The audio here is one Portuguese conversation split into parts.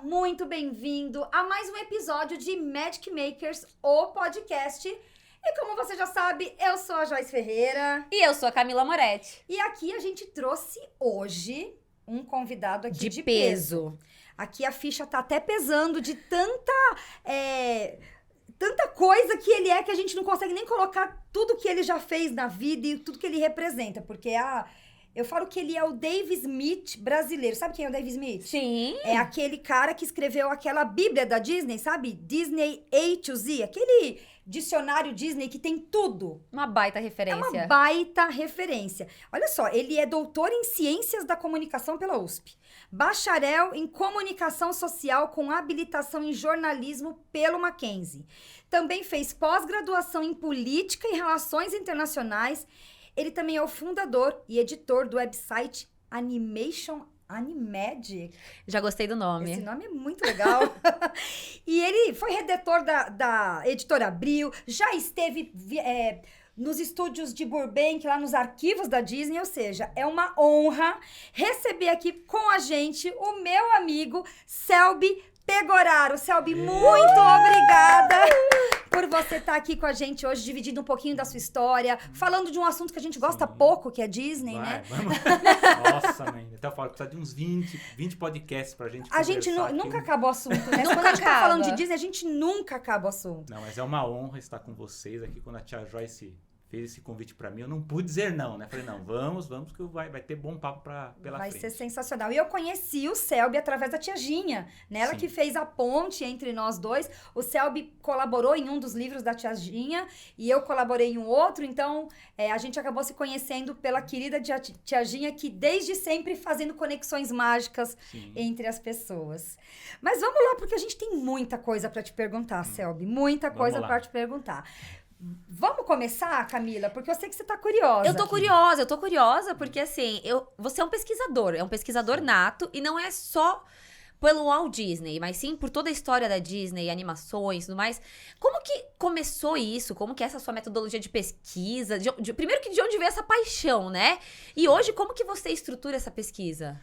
muito bem-vindo a mais um episódio de Magic Makers, o podcast. E como você já sabe, eu sou a Joyce Ferreira. E eu sou a Camila Moretti. E aqui a gente trouxe hoje um convidado aqui de peso. Aqui a ficha tá até pesando de tanta coisa que ele é que a gente não consegue nem colocar tudo que ele já fez na vida e tudo que ele representa. Porque eu falo que ele é o Dave Smith brasileiro. Sabe quem é o Dave Smith? Sim. É aquele cara que escreveu aquela Bíblia da Disney, sabe? Disney A to Z. Aquele dicionário Disney que tem tudo. Uma baita É referência. uma baita referência. Olha só, ele é doutor em Ciências da Comunicação pela USP. Bacharel em Comunicação Social com habilitação em Jornalismo pelo Mackenzie. Também fez pós-graduação em Política e Relações Internacionais. Ele também é o fundador e editor do website Animagic. Já gostei do nome. Esse nome é muito legal. E ele foi redator da Editora Abril, já esteve nos estúdios de Burbank, lá nos arquivos da Disney, ou seja, é uma honra receber aqui com a gente o meu amigo Selby Pegoraro. Selby, muito obrigada por você estar aqui com a gente hoje, dividindo um pouquinho da sua história, falando de um assunto que a gente gosta pouco, que é Disney, né? Vamos. Nossa, mãe. Até eu falo que precisa de uns 20 podcasts pra gente A gente conversar nunca aqui. acaba o assunto, né? Nunca Quando a gente tá acaba. falando de Disney, a gente nunca acaba o assunto. Não, mas é uma honra estar com vocês aqui. Quando a tia Joyce fez esse convite pra mim, eu não pude dizer não, né? Falei, não, vamos, que vai ter bom papo pela Vai frente. ser sensacional. E eu conheci o Selby através da tia Ginha, né? Ela Sim. que fez a ponte entre nós dois. O Selby colaborou em um dos livros da tia Ginha e eu colaborei em um outro. Então, a gente acabou se conhecendo pela querida tia Ginha, que desde sempre fazendo conexões mágicas Sim. entre as pessoas. Mas vamos lá, porque a gente tem muita coisa para te perguntar, Selby. Muita Vamos coisa lá. para te perguntar. Vamos começar, Camila? Porque eu sei que você tá curiosa. Eu tô curiosa porque assim, você é um pesquisador nato e não é só pelo Walt Disney, mas sim por toda a história da Disney, animações e tudo mais. Como que começou isso? Como que é essa sua metodologia de pesquisa? Primeiro que de onde veio essa paixão, né? E hoje, como que você estrutura essa pesquisa?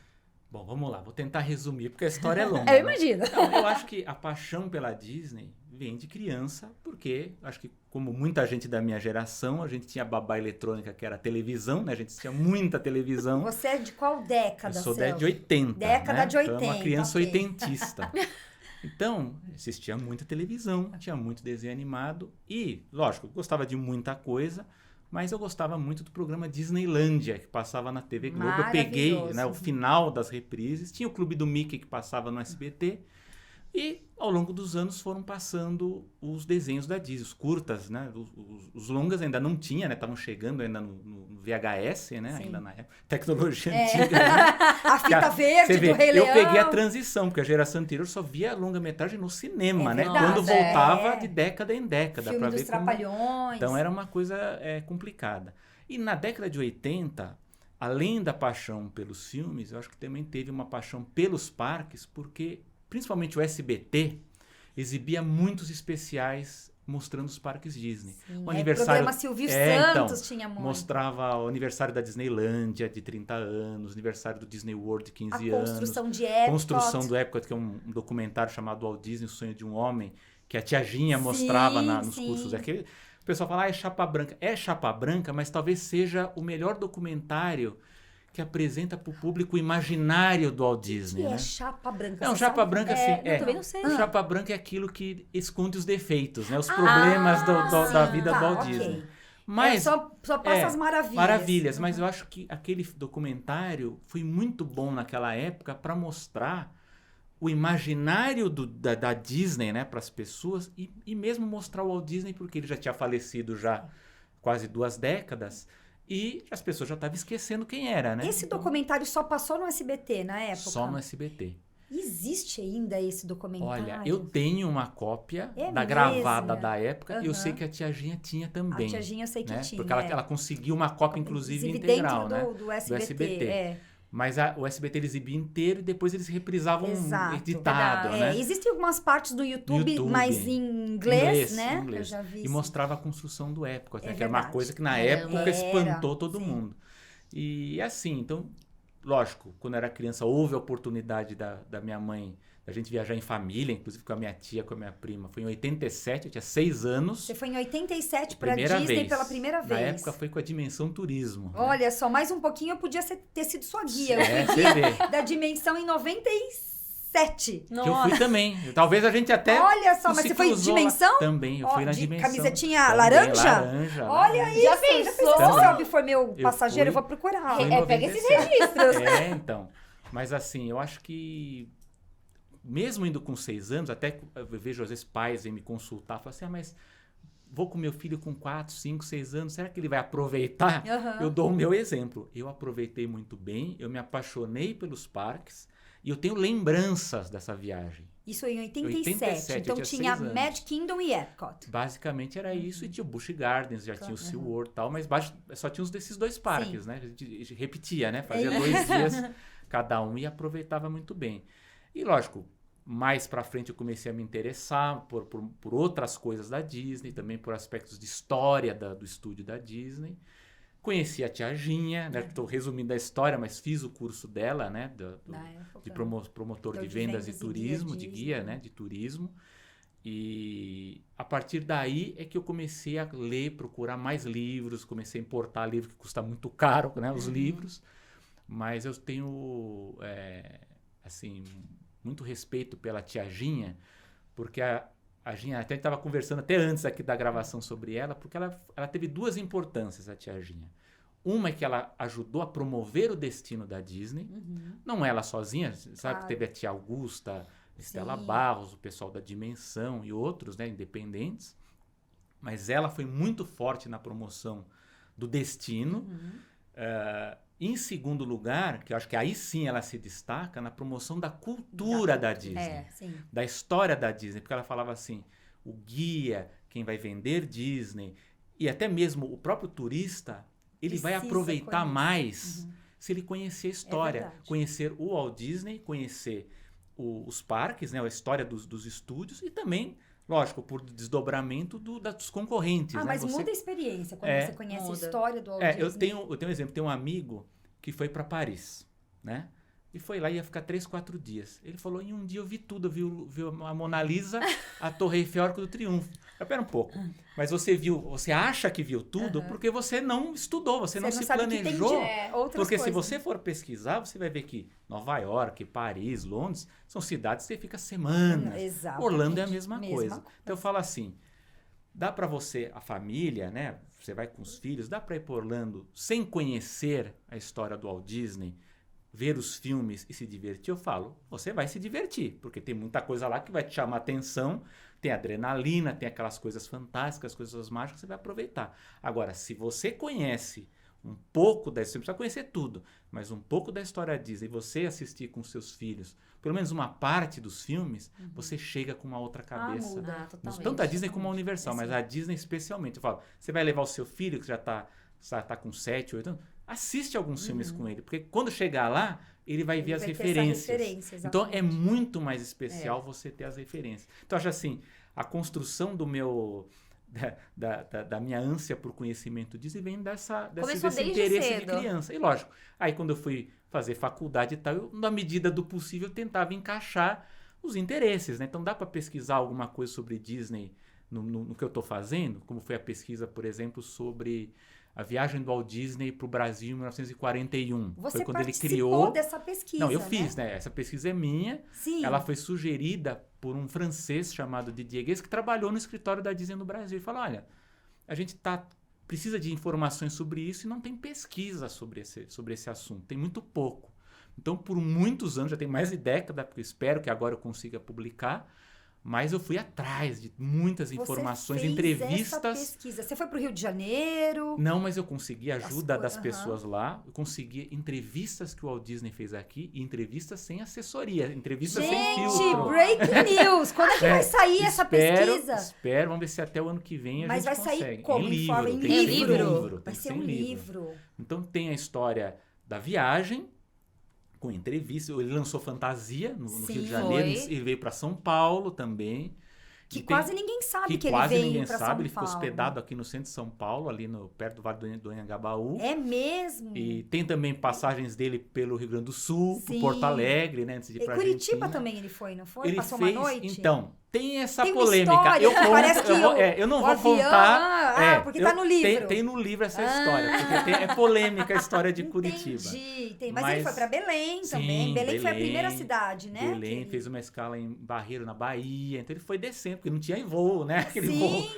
Bom, vamos lá. Vou tentar resumir, porque a história é longa. Eu né? imagino. Não, eu acho que a paixão pela Disney vem de criança, porque acho que como muita gente da minha geração, a gente tinha babá eletrônica, que era televisão, né? A gente tinha muita televisão. Você é de qual década, Eu sou Selby? de 80, Década né? de Então, é 80, uma criança ok. oitentista. Então, assistia muita televisão, tinha muito desenho animado e, lógico, eu gostava de muita coisa, mas eu gostava muito do programa Disneylândia, que passava na TV Globo. Eu peguei, né, o final das reprises, tinha o Clube do Mickey que passava no SBT e, ao longo dos anos, foram passando os desenhos da Disney, os curtas, né? Os longas ainda não tinha, né? Estavam chegando ainda no VHS, né? Sim. Ainda na época. Tecnologia antiga, né? A fita verde Você vê, do Rei Leão. eu peguei a transição, porque a geração anterior só via longa-metragem no cinema, É né? verdade, Quando voltava é. de década em década. Filme pra dos ver como... Trapalhões. Então era uma coisa complicada. E na década de 80, além da paixão pelos filmes, eu acho que também teve uma paixão pelos parques, porque principalmente o SBT exibia muitos especiais mostrando os parques Disney. Sim, O aniversário programa Silvio então, Santos tinha muito. mostrava o aniversário da Disneylândia de 30 anos, aniversário do Disney World de 15 A anos. construção de Epcot. Construção do Epcot, que é um documentário chamado Walt Disney, O Sonho de um Homem, que a tia Ginha mostrava nos sim. cursos. Aquele, o pessoal fala, é chapa branca. É chapa branca, mas talvez seja o melhor documentário que apresenta para o público o imaginário do Walt Disney. Que né? é chapa branca? Não, você chapa sabe? branca, É, assim, Eu também não sei. O chapa branca é aquilo que esconde os defeitos, né? Os problemas da vida do Walt Disney. Mas só passa as maravilhas. Maravilhas, mas eu acho que aquele documentário foi muito bom naquela época para mostrar o imaginário da Disney, né, para as pessoas e mesmo mostrar o Walt Disney, porque ele já tinha falecido já quase 2 décadas e as pessoas já estavam esquecendo quem era, né? Esse Então, documentário só passou no SBT na época? só no SBT. Existe ainda esse documentário? Olha, eu tenho uma cópia É da mesmo? gravada da época e eu Aham. sei que a tia Ginha tinha também. A tia Ginha eu sei que né? tinha. Porque ela conseguiu uma cópia, inclusive, integral, dentro né? do SBT. É. Mas o SBT eles exibiam inteiro e depois eles reprisavam Exato. editado, né? Existem algumas partes do YouTube, mas em inglês, né? Eu já vi E isso. mostrava a construção do Epcot, né? É que era uma verdade. coisa que na Caramba. época espantou todo sim. mundo. E assim, então, lógico, quando eu era criança, houve a oportunidade da minha mãe, da gente viajar em família, inclusive com a minha tia, com a minha prima. Foi em 87, eu tinha 6 anos. Você foi em 87 pra Primeira Disney vez. pela primeira vez. Na época foi com a Dimensão Turismo. Né? Olha só, mais um pouquinho eu podia ter sido sua guia. É, Eu fui você guia vê. da Dimensão em 97. Que eu fui também. Talvez a gente até... Olha só, mas se você foi em cruzou lá. Também? Também, eu fui na de Dimensão. camisetinha Também, laranja? laranja. Olha isso. Já pensou? pensou? Se o Selby for meu Eu passageiro, eu fui. vou procurar. Foi em Pega esses 97. registros. Então. Mas assim, eu acho que... Mesmo indo com 6 anos, até eu vejo às vezes pais vêm me consultar, falam assim, mas vou com meu filho com 4, 5, 6 anos, será que ele vai aproveitar? Aham. Eu dou o meu exemplo. Eu aproveitei muito bem, eu me apaixonei pelos parques e eu tenho lembranças dessa viagem. Isso em 87. 87, Então eu tinha tinha 6 anos. Magic Kingdom e Epcot. Basicamente era isso, e tinha o Busch Gardens, já tinha o SeaWorld e tal, mas só tinha os desses 2 parques, né? A gente repetia, né? Fazia 2 dias cada um e aproveitava muito bem. E lógico, mais pra frente eu comecei a me interessar por outras coisas da Disney, também por aspectos de história do estúdio da Disney. Conheci a Tia Ginha, né? Estou resumindo a história, mas fiz o curso dela, né? De promotor de vendas e turismo, de guia, né? De turismo. E a partir daí é que eu comecei a ler, procurar mais livros, comecei a importar livro que custa muito caro, né? Os livros. Mas eu tenho, assim, muito respeito pela Tia Ginha, porque a Ginha, até estava conversando até antes aqui da gravação sobre ela, porque ela teve 2 importâncias, a Tia Ginha. Uma é que ela ajudou a promover o destino da Disney, não ela sozinha, sabe que teve a Tia Augusta, Estela Barros, o pessoal da Dimensão e outros, né, independentes, mas ela foi muito forte na promoção do destino. Em segundo lugar, que eu acho que aí sim ela se destaca, na promoção da cultura da Disney, Sim. da história da Disney, porque ela falava assim, o guia, quem vai vender Disney, e até mesmo o próprio turista, ele vai Precisa aproveitar conhecer. mais se ele conhecer a história, verdade. conhecer o Walt Disney, conhecer os parques, né, a história dos estúdios e também, lógico, por desdobramento dos concorrentes. Ah, né? mas Você- muda a experiência quando você conhece a Muda. história do Walt eu Disney. tenho um exemplo, tem um amigo que foi para Paris, né? E foi lá, ia ficar 3, 4 dias. Ele falou, em um dia eu vi tudo, eu vi a Mona Lisa, a Torre Eiffel, Arco do Triunfo. Espera um pouco, mas você acha que viu tudo porque você não estudou, você não se sabe que tem planejou. outras Porque se coisas. você for pesquisar, você vai ver que Nova York, Paris, Londres, são cidades que você fica semanas. Exatamente. Orlando é a mesma Mesma coisa. coisa. Então eu falo assim, dá para você, a família, né? Você vai com os filhos, dá para ir para Orlando sem conhecer a história do Walt Disney, ver os filmes e se divertir? Eu falo, você vai se divertir, porque tem muita coisa lá que vai te chamar atenção, tem adrenalina, tem aquelas coisas fantásticas, coisas mágicas, você vai aproveitar. Agora, se você conhece um pouco da história, você precisa conhecer tudo, mas um pouco da história Disney, você assistir com seus filhos, pelo menos uma parte dos filmes, você chega com uma outra cabeça. muda. Ah, totalmente. Tanto a Disney como a Universal, É mas assim. a Disney especialmente. Eu falo, você vai levar o seu filho, que já tá com 7, 8 anos, assiste alguns filmes com ele, porque quando chegar lá, ele vai ver Ele as vai ter essa referências. referência, Então é exatamente. muito mais especial você ter as referências. Então eu acho assim, a construção do meu... Da minha ânsia por conhecimento Disney vem desse Começou desde interesse de cedo. criança. E lógico, aí quando eu fui fazer faculdade e tal, eu, na medida do possível, tentava encaixar os interesses, né? Então dá para pesquisar alguma coisa sobre Disney no que eu estou fazendo, como foi a pesquisa, por exemplo, sobre a viagem do Walt Disney para o Brasil em 1941. Você foi quando ele participou criou... dessa pesquisa, Não, eu né? fiz, né? Essa pesquisa é minha. Sim. Ela foi sugerida por um francês chamado Didier Guez, que trabalhou no escritório da Disney no Brasil. Ele falou, olha, a gente precisa de informações sobre isso e não tem pesquisa sobre esse assunto. Tem muito pouco. Então, por muitos anos, já tem mais de década, porque eu espero que agora eu consiga publicar, mas eu fui atrás de muitas informações, Você fez entrevistas. essa pesquisa. Você foi para o Rio de Janeiro? Não, mas eu consegui a ajuda das aham. pessoas lá. Eu consegui entrevistas que o Walt Disney fez aqui e entrevistas sem assessoria, entrevistas sem Gente, filtro. breaking news! Quando é que vai sair essa pesquisa? Espero, vamos ver se até o ano que vem a Mas gente vai sair consegue. como? Em Forma livro, em tem que ser em livro? tem Vai que ser ser um em livro. Então tem a história da viagem, com entrevista. Ele lançou Fantasia no Rio de Sim. Janeiro, Foi. ele veio para São Paulo também. Que E tem- quase ninguém sabe que ele quase veio ninguém pra sabe, São ele ficou Paulo. hospedado aqui no centro de São Paulo, ali perto do Vale do Anhangabaú. É mesmo? E tem também passagens dele pelo Rio Grande do Sul, por Sim. Porto Alegre, né? Antes de ir E pra Curitiba Argentina. também ele foi, não foi? Ele Passou fez, uma noite? então, tem essa Tem uma polêmica. história, Eu conto, parece que eu não o vou avião, contar. porque tá no livro. Tem no livro essa história, porque é polêmica a história de Curitiba. Entendi. Mas ele foi pra Belém também. Sim, Belém foi a Belém, primeira cidade, né? Belém que- fez uma escala em Barreiro, na Bahia. Então ele foi descendo, porque não tinha voo, né? Aquele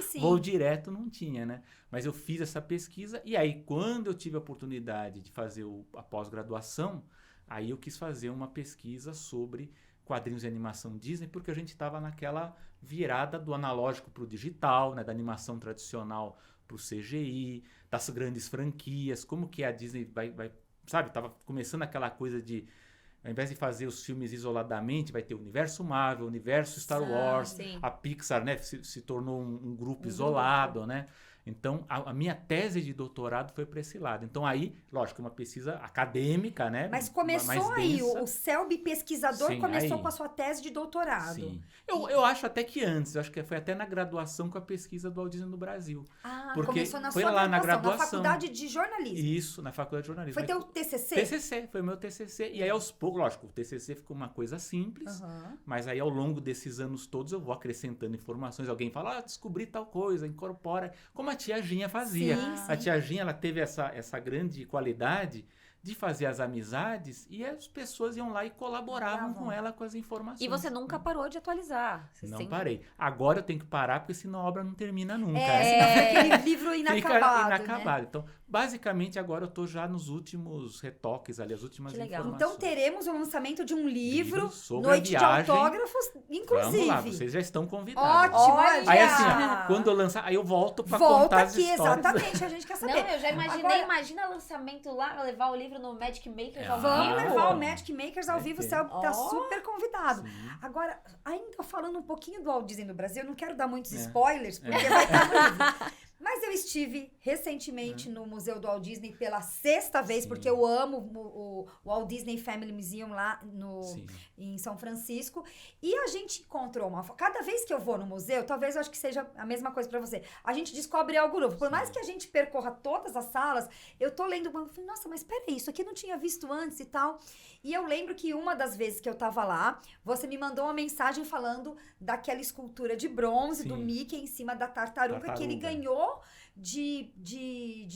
Sim. voo direto não tinha, né? Mas eu fiz essa pesquisa e aí, quando eu tive a oportunidade de fazer a pós-graduação, aí eu quis fazer uma pesquisa sobre quadrinhos de animação Disney, porque a gente estava naquela virada do analógico para o digital, né? Da animação tradicional para o CGI, das grandes franquias, como que a Disney vai sabe? Tava começando aquela coisa de, ao invés de fazer os filmes isoladamente, vai ter o universo Marvel, o universo Star Wars, sim. a Pixar, né, se tornou um grupo isolado, né? Então, a minha tese de doutorado foi para esse lado. Então, aí, lógico, uma pesquisa acadêmica, né? Mas mais começou aí, densa. o Selby pesquisador Sim, começou aí. com a sua tese de doutorado. Sim. Eu acho até que antes, eu acho que foi até na graduação com a pesquisa do Walt Disney no Brasil. Ah, Porque começou na foi sua lá na graduação, na graduação. faculdade de jornalismo. Isso, na faculdade de jornalismo. Foi teu TCC? TCC, foi o meu TCC. E aí, aos poucos, lógico, o TCC ficou uma coisa simples, Aham. mas aí, ao longo desses anos todos, eu vou acrescentando informações. Alguém fala, descobri tal coisa, incorpora. Como a tia Ginha fazia. Sim, A sim. tia Ginha, ela teve essa grande qualidade de fazer as amizades e as pessoas iam lá e colaboravam com ela com as informações. E você nunca parou de atualizar. Você Não sempre- parei. Agora eu tenho que parar, porque senão a obra não termina nunca. É, né? senão foi aquele livro Fica inacabado, inacabado. Então, basicamente, agora eu tô já nos últimos retoques ali, as últimas Que legal. informações. Então teremos o lançamento de um livro, sobre Noite a de viagem. Autógrafos, inclusive. Vamos lá, vocês já estão convidados. Ótimo, Olha! Aí assim, ó, quando eu lançar, aí eu volto pra Volta contar as aqui, histórias. exatamente, a gente quer Não, saber. eu já imaginei, Agora- imagina lançamento lá, levar o livro no Magic Makers ao Vamos vivo. levar o Magic Makers ao Vai vivo, o ter. Selby tá Ó. super convidado. Sim. Agora, ainda falando um pouquinho do Walt Disney no Brasil, eu não quero dar muitos É. spoilers, porque vai estar no livro. Mas eu estive recentemente no Museu do Walt Disney pela sexta vez, Sim. porque eu amo o Walt Disney Family Museum lá Sim. em São Francisco. E a gente encontrou cada vez que eu vou no museu, talvez eu acho que seja a mesma coisa pra você. A gente descobre algo novo. Por mais que a gente percorra todas as salas, eu tô lendo uma, eu falei, nossa, mas peraí, isso aqui eu não tinha visto antes e tal. E eu lembro que uma das vezes que eu tava lá, você me mandou uma mensagem falando daquela escultura de bronze do Sim. Mickey em cima da tartaruga que ele Tartaruga. ganhou de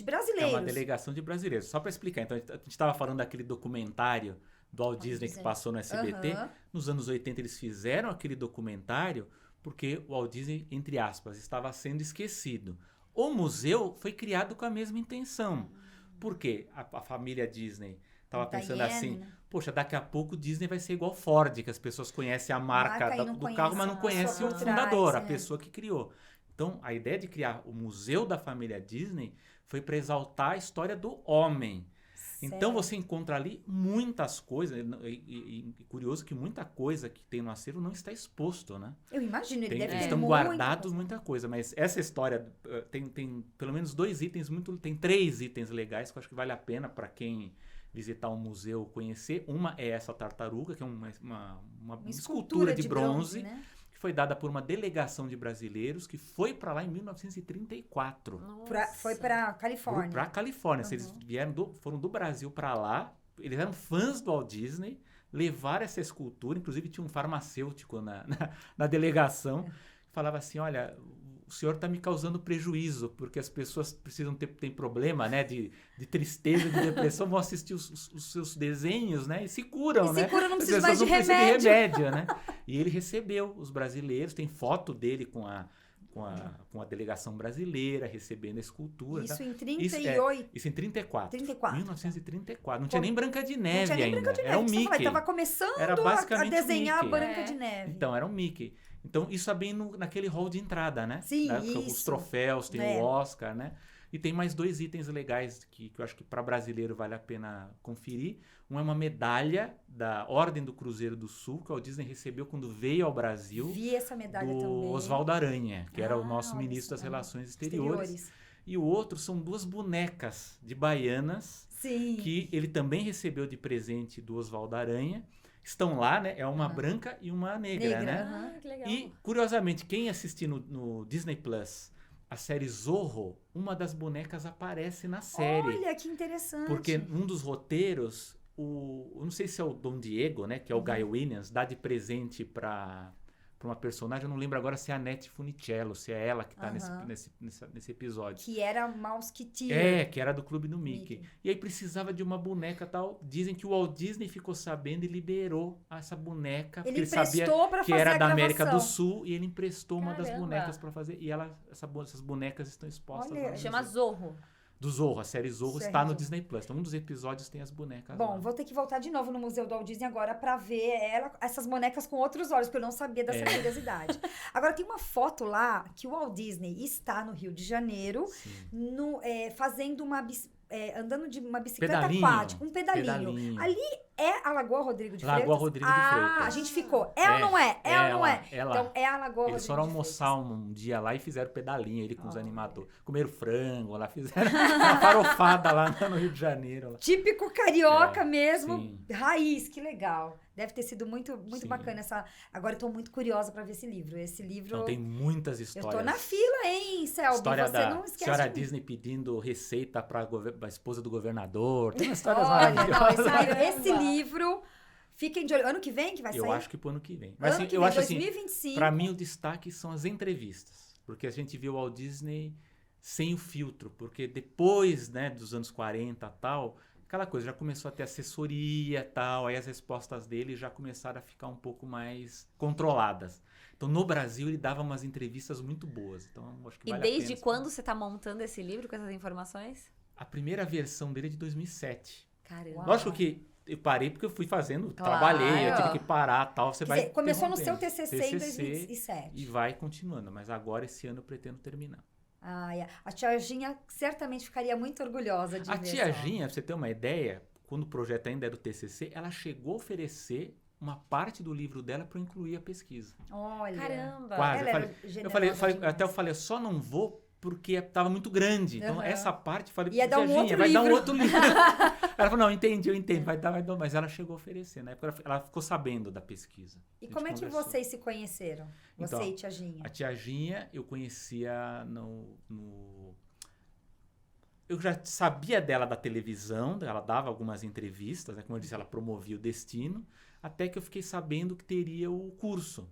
É brasileiros. uma delegação de brasileiros. Só para explicar, então a gente estava falando daquele documentário do Walt Disney que Disney. passou no SBT. Aham. Nos anos 80 eles fizeram aquele documentário porque o Walt Disney, entre aspas, estava sendo esquecido. O museu foi criado com a mesma intenção. Por quê? A família Disney estava pensando Italiano, assim, né? poxa, daqui a pouco o Disney vai ser igual Ford, que as pessoas conhecem a marca Marca e não do conhecem carro, mas não a conhecem o pessoa por fundador, trás, a é. pessoa que criou. Então, a ideia de criar o Museu da Família Disney foi para exaltar a história do homem. Então, Certo. você encontra ali muitas coisas, e curioso que muita coisa que tem no acervo não está exposto, né? Eu imagino, ele deve ter Estão muita guardados coisa. muita coisa, mas essa história tem pelo menos 2 itens, tem 3 itens legais que eu acho que vale a pena para quem visitar um museu conhecer. Uma é essa tartaruga, que é uma Uma escultura de bronze, né? que foi dada por uma delegação de brasileiros que foi para lá em 1934. Foi pra Califórnia. Para Califórnia. Uhum. Eles foram do Brasil para lá, eles eram fãs do Walt Disney, levaram essa escultura, inclusive tinha um farmacêutico na delegação, que falava assim, olha, o senhor está me causando prejuízo, porque as pessoas precisam ter problema, né, de tristeza, de depressão, vão assistir os seus desenhos, né, e se curam, E né? se cura, não As precisa mais de pessoas não precisam remédio. né? E ele recebeu os brasileiros, tem foto dele com a delegação brasileira recebendo a escultura. Isso tá? em 38. Isso em 34. 34. 1934. Não tinha nem Branca de Não Neve tinha nem ainda. Branca de Era o Neve. Mickey. Ele tava começando Era a basicamente o desenhar a Mickey. Branca É. de Neve. Então, era o Mickey. Então, isso é bem naquele hall de entrada, né? Sim, Os isso. troféus, tem É. o Oscar, né? E tem mais 2 itens legais que eu acho que para brasileiro vale a pena conferir. Um é uma medalha da Ordem do Cruzeiro do Sul, que o Disney recebeu quando veio ao Brasil, Vi essa medalha do também. Oswaldo Aranha, que era o Ah, nosso olha ministro das só. Relações Exteriores. E o outro são 2 bonecas de baianas Sim. que ele também recebeu de presente do Oswaldo Aranha. Estão lá, né? É uma branca e uma negra, Negra, né? Ah, que legal. E, curiosamente, quem assistir no Disney Plus a série Zorro, uma das bonecas aparece na série. Olha, que interessante. Porque um dos roteiros, eu não sei se é o Dom Diego, né? Que é o Guy Williams, dá de presente para uma personagem, eu não lembro agora se é a Annette Funicello, se é ela que tá nesse episódio. Que era Mouseketeer. Que era do Clube do Mickey. E aí precisava de uma boneca tal. Dizem que o Walt Disney ficou sabendo e liberou essa boneca. Ele porque ele sabia emprestou pra que fazer era a da América do gravação. Sul e ele emprestou uma das Caramba. bonecas para fazer. E essas bonecas estão expostas Olha, lá no Chama museu. Zorro. Do Zorro, a série Zorro Série está no Zorro. Disney Plus. Então um dos episódios tem as bonecas Bom, lá. vou ter que voltar de novo no Museu do Walt Disney agora pra ver essas bonecas com outros olhos, porque eu não sabia dessa curiosidade. Agora, tem uma foto lá que o Walt Disney está no Rio de Janeiro, fazendo andando de uma bicicleta Pedalinho. aquática, um pedalinho. Ali é a Lagoa Rodrigo de Freitas? Lagoa Rodrigo de Freitas. A gente ficou. É ou não é? É ou não é? É lá. Então, é a Lagoa Eles Rodrigo foram de almoçar um dia lá e fizeram pedalinho, ele com os animadores. Comeram frango lá, fizeram uma farofada lá no Rio de Janeiro. Lá. Típico carioca mesmo, sim. raiz, que legal. Deve ter sido muito Sim. bacana essa... Agora eu tô muito curiosa pra ver esse livro. Esse livro... Então tem muitas eu histórias. tô na fila, hein, Selby? História Você da não esquece senhora de mim. Disney pedindo receita para a esposa do governador. Tem umas histórias Olha, não, maravilhosas. esse livro... Fiquem de olho. Ano que vem que vai sair? Eu acho que pro ano que vem. Mas Ano assim, que eu vem, acho assim, 2025. para mim o destaque são as entrevistas. Porque a gente viu o Walt Disney sem o filtro. Porque depois, né, dos anos 40 e tal... Aquela coisa, já começou a ter assessoria e tal, aí as respostas dele já começaram a ficar um pouco mais controladas. Então, no Brasil, ele dava umas entrevistas muito boas. Então, acho que E vale a desde pena. quando você tá montando esse livro com essas informações? A primeira versão dele é de 2007. Caramba. Uau. Lógico que eu parei porque eu fui fazendo, Claro. trabalhei, eu tive que parar tal. Você Quer vai dizer, começou no seu interrompendo. TCC em 2007. E vai continuando, mas agora esse ano eu pretendo terminar. Ai, a tia Ginha certamente ficaria muito orgulhosa de A ver tia só. Ginha, pra você ter uma ideia, quando o projeto ainda era do TCC, ela chegou a oferecer uma parte do livro dela para eu incluir a pesquisa. Olha. Caramba. Quase. Ela era generosa Até eu demais. falei, eu só não vou porque estava muito grande. Então, Aham. essa parte, eu falei, Ia dar um tia Ginha, outro vai dar um livro. outro livro. Ela falou, não, eu entendi, vai dar. Mas ela chegou a oferecer. Na época, ela ficou sabendo da pesquisa. A E gente como é que conversou. vocês se conheceram? Você Então, e tia Ginha? A tia Ginha, eu conhecia eu já sabia dela da televisão, ela dava algumas entrevistas, né? Como eu disse, ela promovia o Destino, até que eu fiquei sabendo que teria o curso.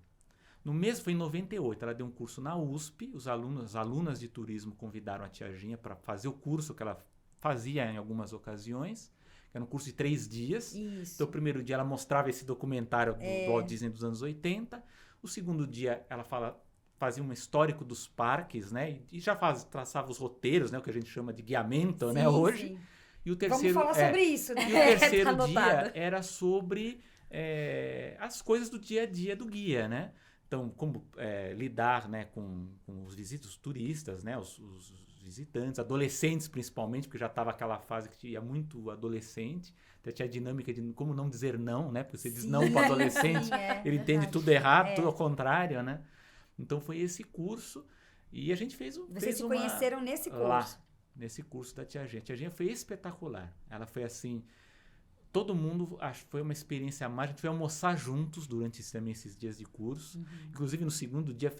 No mês, foi em 98, ela deu um curso na USP, as alunas de turismo convidaram a tia Ginha para fazer o curso que ela fazia em algumas ocasiões, que era um curso de 3 dias. Isso. Então, o primeiro dia ela mostrava esse documentário do Walt Disney dos anos 80, o segundo dia ela fazia um histórico dos parques, né? E já traçava os roteiros, né? O que a gente chama de guiamento, né? Sim, Hoje. sim. E o terceiro, Vamos falar sobre isso, né? E o terceiro Tá dia anotado. era sobre as coisas do dia a dia do guia, né? Então, como lidar, né, com os visitantes, os turistas, né? Os visitantes, adolescentes principalmente, porque já estava aquela fase que tinha muito adolescente. Até tinha a dinâmica de como não dizer não, né? Porque você diz não para o adolescente, Sim, ele entende verdade. tudo errado, tudo ao contrário, né? Então foi esse curso e a gente fez Vocês se conheceram nesse curso. lá, nesse curso da tia Ginha. A tia Ginha foi espetacular. Ela foi assim, todo mundo, acho que foi uma experiência mágica. A gente foi almoçar juntos durante também esses dias de curso. Inclusive no segundo dia,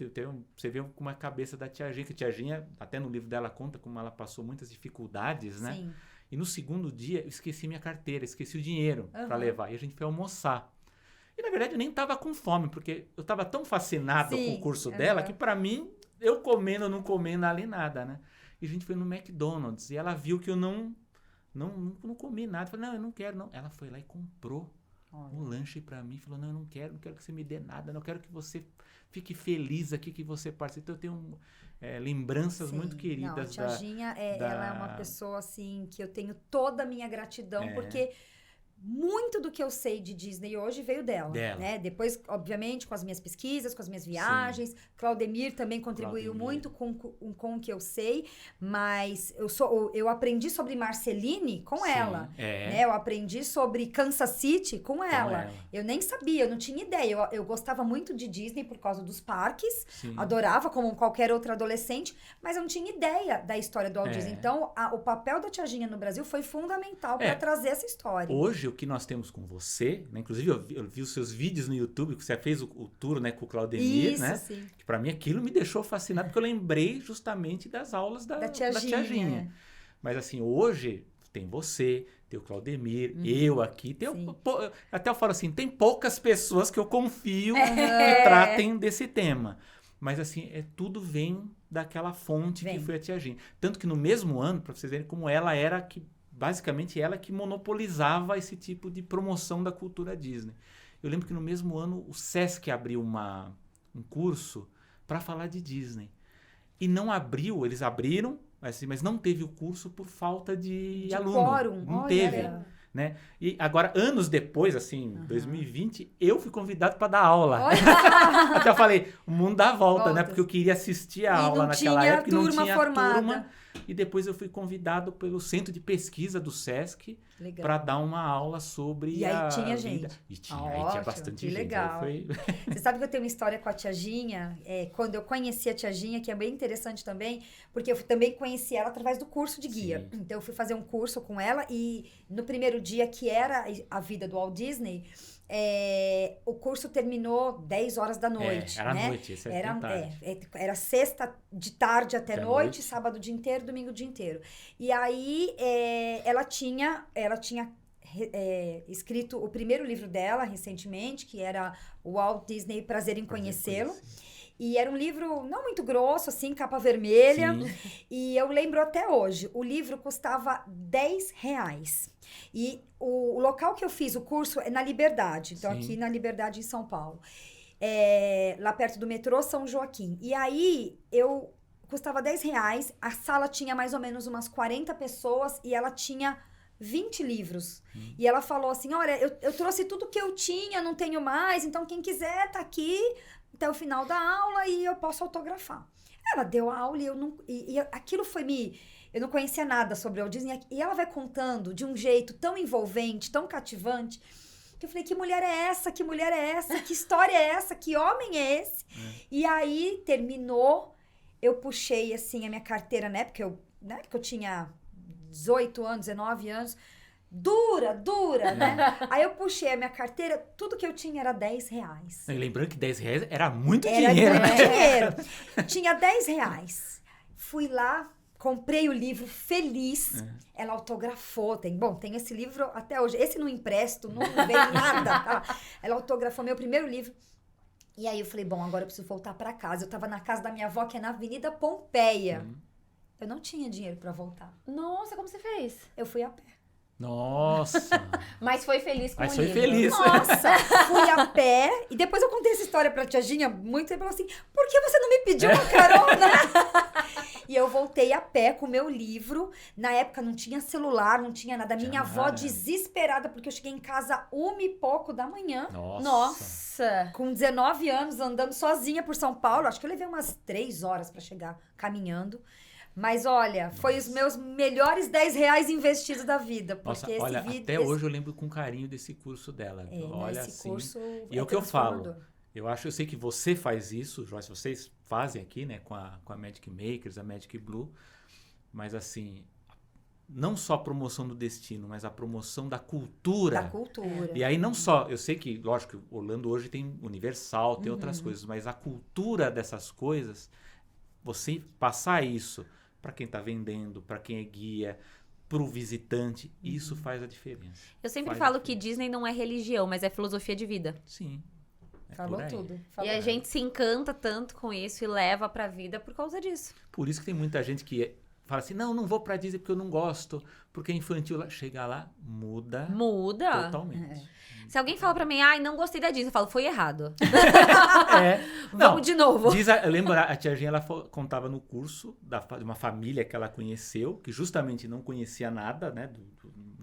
você vê como a cabeça da tia Ginha, que a tia Ginha, até no livro dela conta como ela passou muitas dificuldades, né? Sim. E no segundo dia eu esqueci minha carteira, esqueci o dinheiro para levar. E a gente foi almoçar. E na verdade eu nem estava com fome, porque eu estava tão fascinado Sim, com o curso dela que para mim, eu comendo ou não comendo ali nada, né? E a gente foi no McDonald's e ela viu que eu não comi nada. Eu falei, não, eu não quero, não. Ela foi lá e comprou um lanche para mim. Falou, não, eu não quero que você me dê nada. Não quero que você fique feliz aqui, que você participe. Então eu tenho lembranças Sim. muito queridas Não, a tia Ginha, ela é uma pessoa assim que eu tenho toda a minha gratidão, porque muito do que eu sei de Disney hoje veio dela, né? Depois, obviamente, com as minhas pesquisas, com as minhas viagens. Claudemir também contribuiu muito com o que eu sei, mas eu aprendi sobre Marceline com ela, né? Eu aprendi sobre Kansas City com ela. Eu nem sabia, eu não tinha ideia. Eu gostava muito de Disney por causa dos parques, adorava como qualquer outro adolescente, mas eu não tinha ideia da história do Walt Disney. Então, o papel da Tia Ginha no Brasil foi fundamental para trazer essa história. Hoje, o que nós temos com você, né? Inclusive eu vi os seus vídeos no YouTube, que você fez o tour, né, com o Claudemir, isso, né? Sim. Que para mim aquilo me deixou fascinado, porque eu lembrei justamente das aulas da Tia Ginha. Mas assim, hoje tem você, tem o Claudemir, eu aqui, até eu falo assim, tem poucas pessoas que eu confio que tratem desse tema. Mas assim, tudo vem daquela fonte que foi a Tia Ginha. Tanto que no mesmo ano, para vocês verem como ela era basicamente ela que monopolizava esse tipo de promoção da cultura Disney. Eu lembro que no mesmo ano o Sesc abriu um curso para falar de Disney. E não abriu, eles abriram, mas não teve o curso por falta de aluno. Quórum. Não teve. Né? E agora, anos depois, assim, 2020, eu fui convidado para dar aula. Até eu falei, o mundo dá volta, né? Porque eu queria assistir a aula naquela época e não tinha turma. E depois eu fui convidado pelo Centro de Pesquisa do Sesc para dar uma aula sobre e aí tinha gente. E tinha bastante gente. Legal. Você sabe que eu tenho uma história com a Tia Ginha, quando eu conheci a Tia Ginha, que é bem interessante também, porque eu também conheci ela através do curso de guia. Então eu fui fazer um curso com ela e no primeiro dia, que era a vida do Walt Disney, o curso terminou 10 horas da noite. Era né? noite, era sexta de tarde até noite, sábado o dia inteiro, domingo o dia inteiro. E aí ela tinha escrito o primeiro livro dela recentemente, que era o Walt Disney Prazer em Conhecê-lo. E era um livro não muito grosso, assim, capa vermelha. E eu lembro até hoje, o livro custava R$10. E o local que eu fiz o curso é na Liberdade. Então, aqui na Liberdade, em São Paulo. Lá perto do metrô São Joaquim. E aí, custava R$10. A sala tinha mais ou menos umas 40 pessoas e ela tinha 20 livros. E ela falou assim, olha, eu trouxe tudo que eu tinha, não tenho mais, então quem quiser tá aqui até o final da aula e eu posso autografar. Ela deu a aula e aquilo eu não conhecia nada sobre o Walt Disney, e ela vai contando de um jeito tão envolvente, tão cativante, que eu falei, que mulher é essa? Que mulher é essa? Que história é essa? Que homem é esse? E aí, terminou, eu puxei, assim, a minha carteira, né? Porque eu tinha 18 anos, 19 anos, dura, né? Aí eu puxei a minha carteira, tudo que eu tinha era R$10. E lembrando que R$10 era muito dinheiro. Era muito dinheiro. Tinha R$10. Fui lá, comprei o livro feliz. Ela autografou. Tem esse livro até hoje. Esse não empresto, não veio nada. Tá? Ela autografou meu primeiro livro. E aí eu falei, agora eu preciso voltar para casa. Eu tava na casa da minha avó, que é na Avenida Pompeia. Eu não tinha dinheiro para voltar. Nossa, como você fez? Eu fui a pé. Nossa! Mas foi feliz com o livro. Mas foi feliz. Nossa! Fui a pé. E depois eu contei essa história pra Tia Ginha. Muito tempo falou assim, por que você não me pediu uma carona? E eu voltei a pé com o meu livro. Na época não tinha celular, não tinha nada. Minha avó desesperada, porque eu cheguei em casa 1 e pouco da manhã. Nossa! Com 19 anos, andando sozinha por São Paulo. Acho que eu levei umas 3 horas pra chegar caminhando. Mas olha, foi os meus melhores R$10 investidos da vida. Porque até hoje eu lembro com carinho desse curso dela. Olha, esse curso e é o que eu falo. Eu sei que você faz isso, Joyce, vocês fazem aqui, né, com a Magic Makers, a Magic Blue. Mas assim, não só a promoção do destino, mas a promoção da cultura. Da cultura. E aí não só, eu sei que, lógico, Orlando hoje tem Universal, tem outras coisas, mas a cultura dessas coisas, você passar isso para quem está vendendo, para quem é guia, para o visitante, isso faz a diferença. Eu sempre falo que Disney não é religião, mas é filosofia de vida. Sim. Falou tudo. E a gente se encanta tanto com isso e leva para a vida por causa disso. Por isso que tem muita gente que fala assim, não vou para Disney porque eu não gosto, porque é infantil. Chega lá, muda. Totalmente. Se alguém fala pra mim, não gostei da Disney, eu falo, foi errado. Vamos de novo. Eu lembro, a Tia Ginha, ela contava no curso de uma família que ela conheceu, que justamente não conhecia nada, né?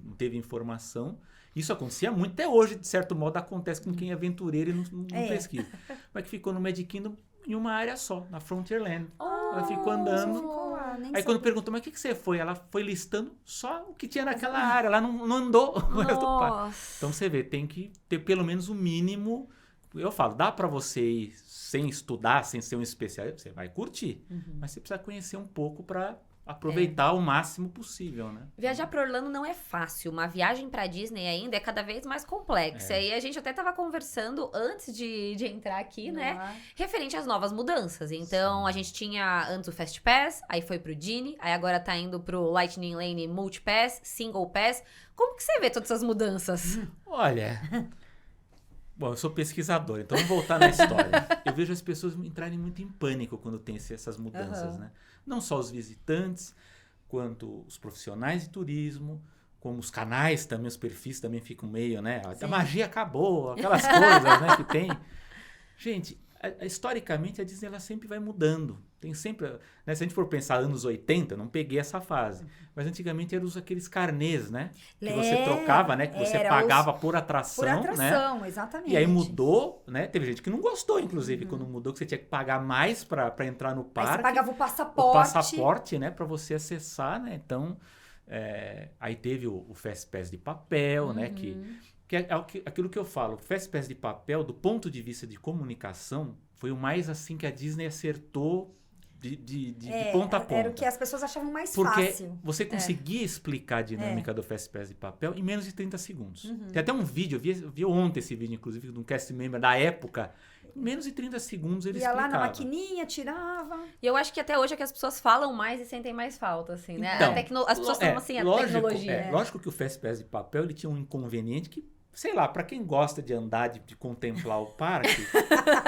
Não teve informação. Isso acontecia muito, até hoje, de certo modo, acontece com quem é aventureiro e não pesquisa. Mas que ficou no Magic Kingdom em uma área só, na Frontierland. Ela ficou andando. Ficou lá, nem Aí quando sabia. perguntou, mas o que você foi? Ela foi listando só o que tinha naquela área. Ela não andou o resto do parque. Nossa. Então você vê, tem que ter pelo menos o mínimo. Eu falo, dá pra você ir sem estudar, sem ser um especialista, você vai curtir. Mas você precisa conhecer um pouco pra aproveitar o máximo possível, né? Viajar para Orlando não é fácil. Uma viagem para Disney ainda é cada vez mais complexa. E a gente até tava conversando antes de entrar aqui, né? Referente às novas mudanças. Então, a gente tinha antes o Fast Pass, aí foi pro Genie, aí agora tá indo pro Lightning Lane Multi Pass, Single Pass. Como que você vê todas essas mudanças? Olha... Bom, eu sou pesquisador, então vamos voltar na história. Eu vejo as pessoas entrarem muito em pânico quando tem essas mudanças, né? Não só os visitantes, quanto os profissionais de turismo, como os canais também, os perfis também ficam meio, né? A magia acabou, aquelas coisas, né, que tem. Gente, historicamente a Disney ela sempre vai mudando. Tem sempre, né, se a gente for pensar anos 80, eu não peguei essa fase, mas antigamente eram aqueles carnês, né? Que você trocava, né? Que você pagava por atração, né? Exatamente. E aí mudou, né? Teve gente que não gostou, inclusive, quando mudou, que você tinha que pagar mais para entrar no parque. Aí você pagava o passaporte. O passaporte, né? Para você acessar, né? Então, aí teve o Fast Pass de papel, né? Que é aquilo que eu falo. O Fast Pass de papel, do ponto de vista de comunicação, foi o mais assim que a Disney acertou de ponta a ponta. Era o que as pessoas achavam mais Porque fácil. você conseguia explicar a dinâmica do Fast Pass de papel em menos de 30 segundos. Tem até um vídeo, eu vi ontem esse vídeo, inclusive, de um cast member da época. Em menos de 30 segundos ele Ia explicava. lá na maquininha, tirava. E eu acho que até hoje é que as pessoas falam mais e sentem mais falta, assim, né? Então, As pessoas falam assim, a tecnologia. Lógico que o Fast Pass de papel ele tinha um inconveniente que, sei lá, pra quem gosta de andar, de contemplar o parque,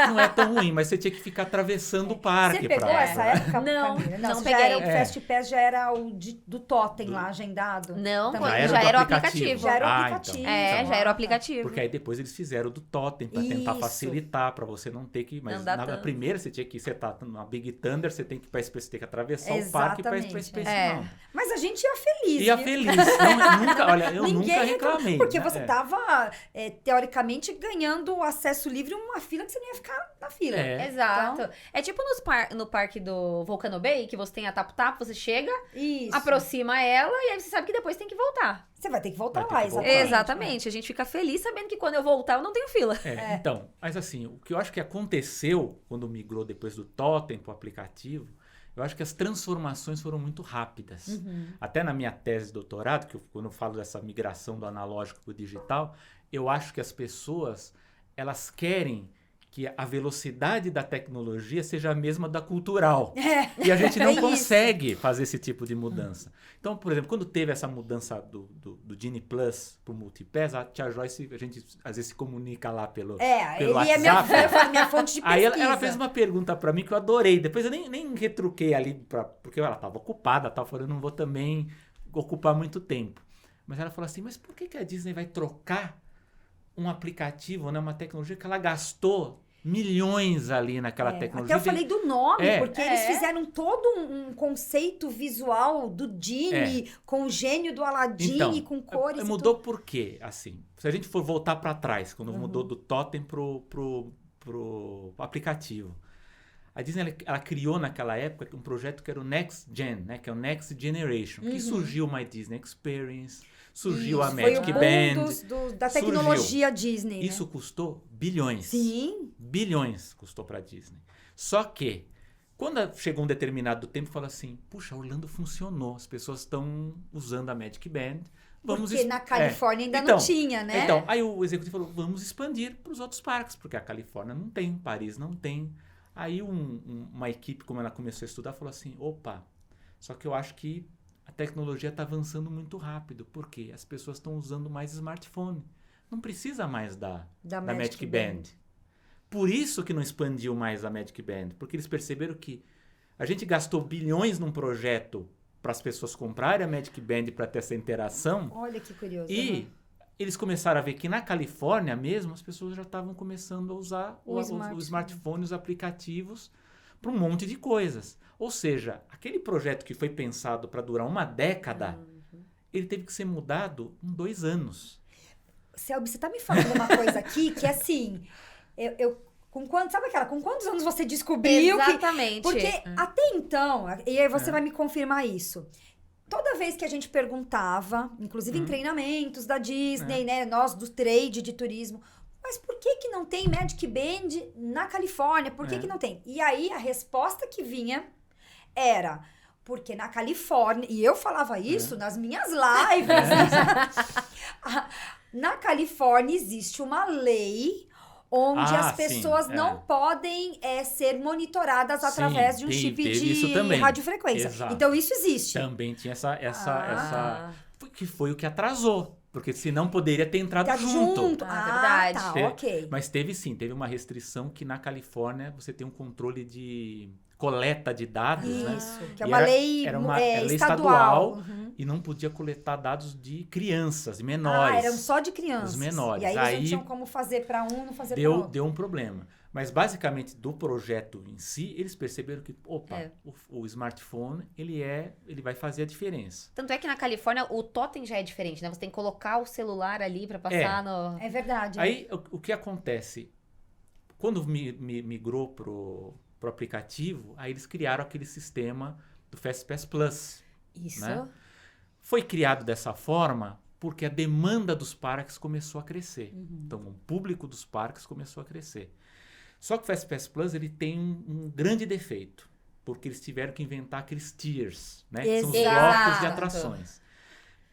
não é tão ruim, mas você tinha que ficar atravessando o parque. Você pegou essa época, Não, Camila? não você peguei. Já era o Fast Pass já era o do Totem lá, agendado? Não, Também. já era o do aplicativo. Já era o Ah, aplicativo. então. Já era o aplicativo. Porque aí depois eles fizeram do Totem pra tentar Isso. facilitar, pra você não ter que... Mas Não dá na tanto. primeira você tinha que... Você tá na Big Thunder, você tem que atravessar o parque pra ir pra Space Mountain. Mas a gente ia feliz. Ia viu? feliz. Eu nunca reclamei. Porque né? você tava, teoricamente, ganhando acesso livre a uma fila que você não ia ficar na fila. Exato. Então- É tipo no parque do Volcano Bay, que você tem a tap-tap, você chega, Isso. aproxima ela e aí você sabe que depois tem que voltar. Você vai ter que voltar Vai ter lá, que voltar. exatamente. Exatamente. A gente fica feliz sabendo que quando eu voltar eu não tenho fila. Então, mas assim, o que eu acho que aconteceu quando migrou depois do Totem pro aplicativo, eu acho que as transformações foram muito rápidas. Até na minha tese de doutorado, quando eu falo dessa migração do analógico pro digital, eu acho que as pessoas, elas querem que a velocidade da tecnologia seja a mesma da cultural. E a gente não consegue fazer esse tipo de mudança. Então, por exemplo, quando teve essa mudança do Genie Plus pro Multipass, a tia Joyce, a gente às vezes se comunica lá pelo Ele WhatsApp. é minha fonte de pesquisa. Aí ela fez uma pergunta pra mim que eu adorei. Depois eu nem retruquei ali, porque ela tava ocupada, falando, eu não vou também ocupar muito tempo. Mas ela falou assim, mas por que a Disney vai trocar um aplicativo, né, uma tecnologia que ela gastou milhões ali naquela tecnologia? Até eu falei do nome, porque eles É. fizeram todo um conceito visual do Genie, com o gênio do Aladdin, Então, com cores. mudou por quê? Assim, se a gente for voltar para trás, quando mudou do Totem pro aplicativo, a Disney ela criou naquela época um projeto que era o Next Gen, né, que é o Next Generation, que surgiu o My Disney Experience, surgiu a Isso, Magic foi o boom Band, da tecnologia Disney. isso custou bilhões. Sim. Bilhões custou para a Disney. Só que, quando chegou um determinado tempo, falou assim, puxa, Orlando funcionou, as pessoas estão usando a Magic Band. Porque na Califórnia ainda não tinha, né? Então, aí o executivo falou, vamos expandir para os outros parques, porque a Califórnia não tem, Paris não tem. Aí uma equipe, como ela começou a estudar, falou assim, opa, só que eu acho que a tecnologia está avançando muito rápido, porque as pessoas estão usando mais smartphone. Não precisa mais da Magic Band. Por isso que não expandiu mais a Magic Band, porque eles perceberam que a gente gastou bilhões num projeto para as pessoas comprarem a Magic Band para ter essa interação. Olha que curioso. E eles começaram a ver que na Califórnia mesmo as pessoas já estavam começando a usar o smartphone, os aplicativos para um monte de coisas. Ou seja, aquele projeto que foi pensado para durar uma década, ele teve que ser mudado em 2 anos. Selby, você tá me falando uma coisa aqui que, assim, com quantos anos você descobriu que... Exatamente. Porque até então, e aí você vai me confirmar isso, toda vez que a gente perguntava, inclusive em treinamentos da Disney, né, nós do trade de turismo, mas por que não tem Magic Band na Califórnia? Por que não tem? E aí a resposta que vinha era... Porque na Califórnia, e eu falava isso nas minhas lives, na Califórnia existe uma lei onde as pessoas não podem ser monitoradas através de um chip de radiofrequência. Exato. Então isso existe. Também tinha essa que foi o que atrasou. Porque senão poderia ter entrado junto. Verdade. Tá, ok. Mas teve uma restrição que na Califórnia você tem um controle de coleta de dados, né? Isso, que é uma lei estadual. E não podia coletar dados de crianças, menores. Eram só de crianças. Os menores. E aí eles não tinham como fazer para um, não fazer para outro. Deu um problema. Mas basicamente do projeto em si, eles perceberam que, o smartphone, ele vai fazer a diferença. Tanto é que na Califórnia o totem já é diferente, né? Você tem que colocar o celular ali para passar no... É verdade. Aí, o que acontece? Quando migrou pro aplicativo, aí eles criaram aquele sistema do FastPass Plus. Isso. Né? Foi criado dessa forma porque a demanda dos parques começou a crescer. Então, o público dos parques começou a crescer. Só que o FastPass Plus ele tem um grande defeito, porque eles tiveram que inventar aqueles tiers, né? Que são os blocos de atrações.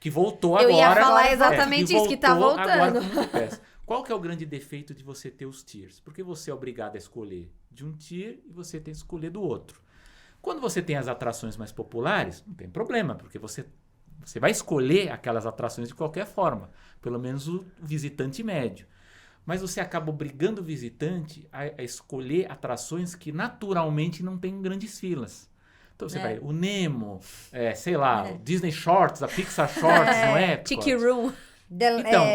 Que voltou agora. Eu ia falar exatamente isso, que tá voltando. Agora com muito peça. Qual que é o grande defeito de você ter os tiers? Porque você é obrigado a escolher de um tier e você tem que escolher do outro. Quando você tem as atrações mais populares, não tem problema, porque você vai escolher aquelas atrações de qualquer forma, pelo menos o visitante médio. Mas você acaba obrigando o visitante a escolher atrações que naturalmente não tem grandes filas. Então você vai, o Nemo, o Disney Shorts, a Pixar Shorts, não é? Tiki Room.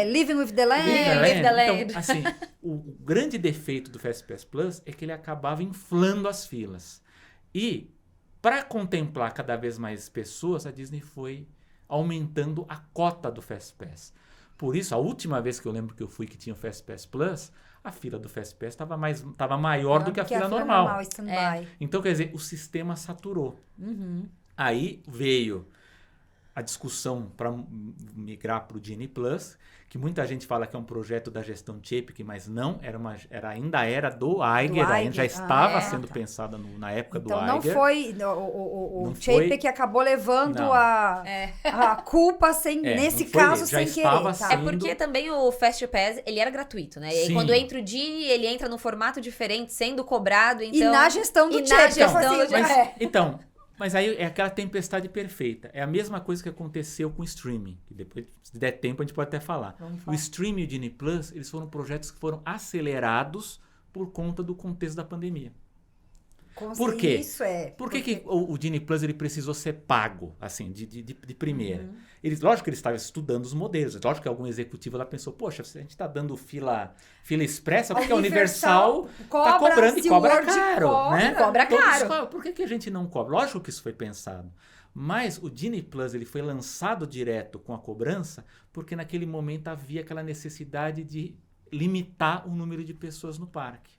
Living with the Land. Então, assim, o grande defeito do FastPass Plus é que ele acabava inflando as filas. E, para contemplar cada vez mais pessoas, a Disney foi aumentando a cota do FastPass. Por isso, a última vez que eu lembro que eu fui que tinha o FastPass Plus, a fila do FastPass estava maior do que a fila normal. Então, quer dizer, o sistema saturou. Aí veio a discussão para migrar para o Genie Plus, que muita gente fala que é um projeto da gestão Chapek, mas não, ainda era do Iger, ainda já estava sendo pensada na época do Iger. Então não foi o Chapek que acabou levando a culpa nesse caso sem querer. É porque também o FastPass, ele era gratuito, né? E quando entra o Genie, ele entra num formato diferente, sendo cobrado, então... E na gestão do Chapek. Mas aí é aquela tempestade perfeita. É a mesma coisa que aconteceu com o streaming. Que depois, se der tempo, a gente pode até falar. O streaming e o Genie Plus, eles foram projetos que foram acelerados por conta do contexto da pandemia. Por quê? Por que o Genie Plus ele precisou ser pago, assim, de primeira? Lógico que eles estavam estudando os modelos. Lógico que algum executivo lá pensou, poxa, se a gente está dando fila expressa, porque a Universal está cobrando e cobra caro, né? Cobra caro. Por que a gente não cobra? Lógico que isso foi pensado. Mas o Genie Plus ele foi lançado direto com a cobrança porque naquele momento havia aquela necessidade de limitar o número de pessoas no parque.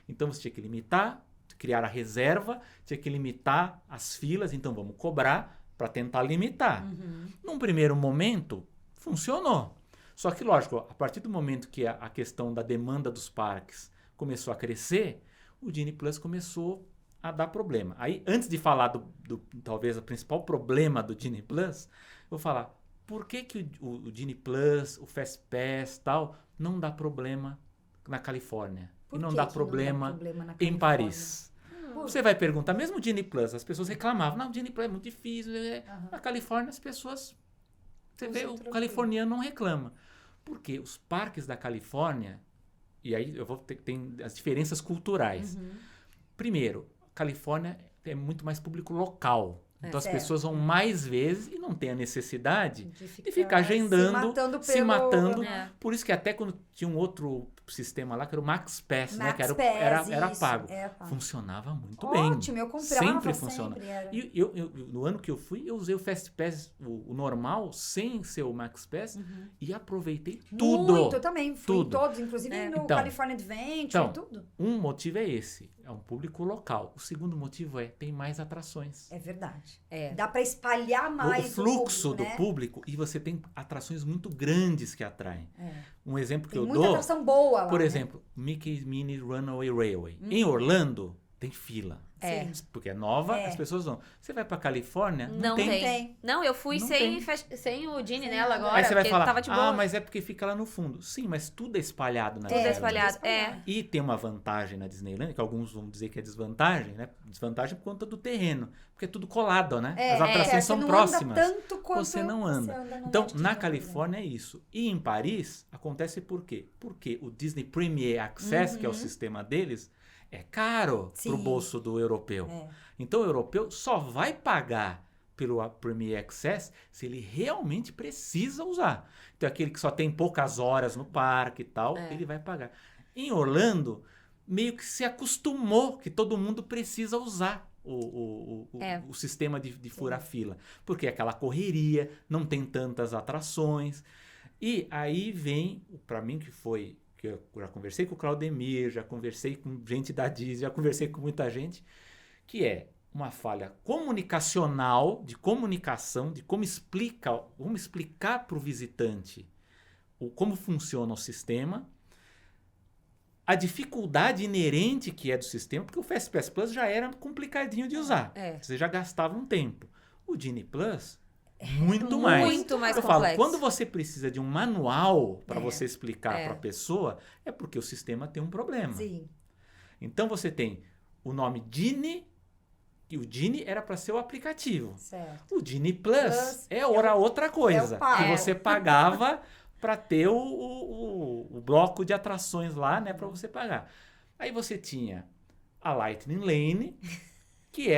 Então você tinha que limitar, criar a reserva, tinha que limitar as filas, então vamos cobrar para tentar limitar. Num primeiro momento, funcionou. Só que, lógico, a partir do momento que a questão da demanda dos parques começou a crescer, o Genie Plus começou a dar problema. Aí, antes de falar do talvez o principal problema do Genie Plus, eu vou falar, por que o Genie Plus, o FastPass tal, não dá problema na Califórnia? E não dá problema em Paris? Você vai perguntar, mesmo o Genie Plus, as pessoas reclamavam, não, o Genie Plus é muito difícil. Na Califórnia, as pessoas... Você vê, o californiano não reclama. Porque os parques da Califórnia, e aí tem as diferenças culturais. Primeiro, a Califórnia é muito mais público local. Então as certo. pessoas vão mais vezes e não tem a necessidade De de ficar agendando, se matando. É. Por isso que até quando tinha um outro sistema lá, que era o Max Pass, né? Max Que era, Pass, era isso, pago. é pago. Funcionava muito bem. Ótimo, eu comprava Sempre funciona. era. E no ano que eu fui, eu usei o Fast Pass, o normal, sem ser o Max Pass, e aproveitei tudo. Muito, eu também fui Tudo. em todos, inclusive no Então, California Adventure, tudo. Um motivo é esse, é um público local. O segundo motivo tem mais atrações. É verdade. É. Dá pra espalhar mais O fluxo público, do né? público, e você tem atrações muito grandes que atraem. Um exemplo que Tem eu muita dou, atração boa lá, por né? exemplo, Mickey's Minnie Runaway Railway. Em Orlando, tem fila. É. Porque é nova, É. as pessoas vão. Você vai pra Califórnia, Não tem. tem. Não, eu fui Não sem, tem. sem o Genie Sem nela nada. agora, Aí você vai porque falar, tava de boa. mas é porque fica lá no fundo. Sim, mas tudo é espalhado na Tudo é Disneyland. espalhado. É. E tem uma vantagem na Disneyland, que alguns vão dizer que é desvantagem, né? Desvantagem por conta do terreno. Porque é tudo colado, né? As atrações são você não próximas. Anda tanto quanto Você não anda. no Então, Magic na Kingdom, Califórnia é isso. E em Paris, acontece por quê? Porque o Disney Premier Access, que é o sistema deles, é caro Sim. pro bolso do europeu. É. Então, o europeu só vai pagar pelo Premier Access se ele realmente precisa usar. Então, aquele que só tem poucas horas no parque e tal, ele vai pagar. Em Orlando, meio que se acostumou que todo mundo precisa usar o sistema de furar-fila. Porque é aquela correria, não tem tantas atrações. E aí vem, para mim que eu já conversei com o Claudemir, já conversei com gente da Disney, já conversei com muita gente, que é uma falha comunicacional, de comunicação, de como explicar para o visitante como funciona o sistema, a dificuldade inerente que é do sistema, porque o Fast Pass Plus já era complicadinho de usar. Você já gastava um tempo. O Genie Plus, muito mais. Muito mais Eu complexo. falo, quando você precisa de um manual para você explicar para a pessoa, é porque o sistema tem um problema. Sim. Então você tem o nome Genie, e o Genie era para ser o aplicativo. Certo. O Genie Plus era outra coisa, pago. que você pagava para ter o bloco de atrações lá, né, para você pagar. Aí você tinha a Lightning Lane, que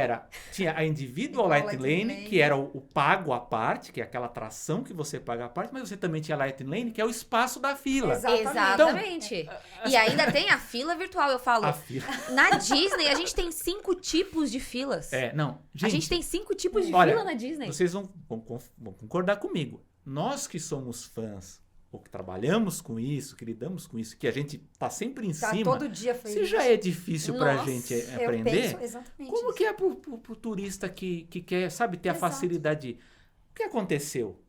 tinha a Individual Lightning Lane, que era o pago à parte, que é aquela atração que você paga à parte, mas você também tinha a Lightning Lane, que é o espaço da fila. Exatamente. E ainda tem a fila virtual, eu falo. A fila. Na Disney, a gente tem 5 tipos de filas. Gente, a gente tem 5 tipos de olha, fila na Disney. Vocês vão concordar comigo. Nós que somos fãs, ou que trabalhamos com isso, que lidamos com isso, que a gente tá sempre em cima. Todo dia foi Se isso. já é difícil pra Nossa, gente Eu aprender, penso exatamente como isso. que é pro turista que quer, sabe, ter a Exato. facilidade? O que aconteceu?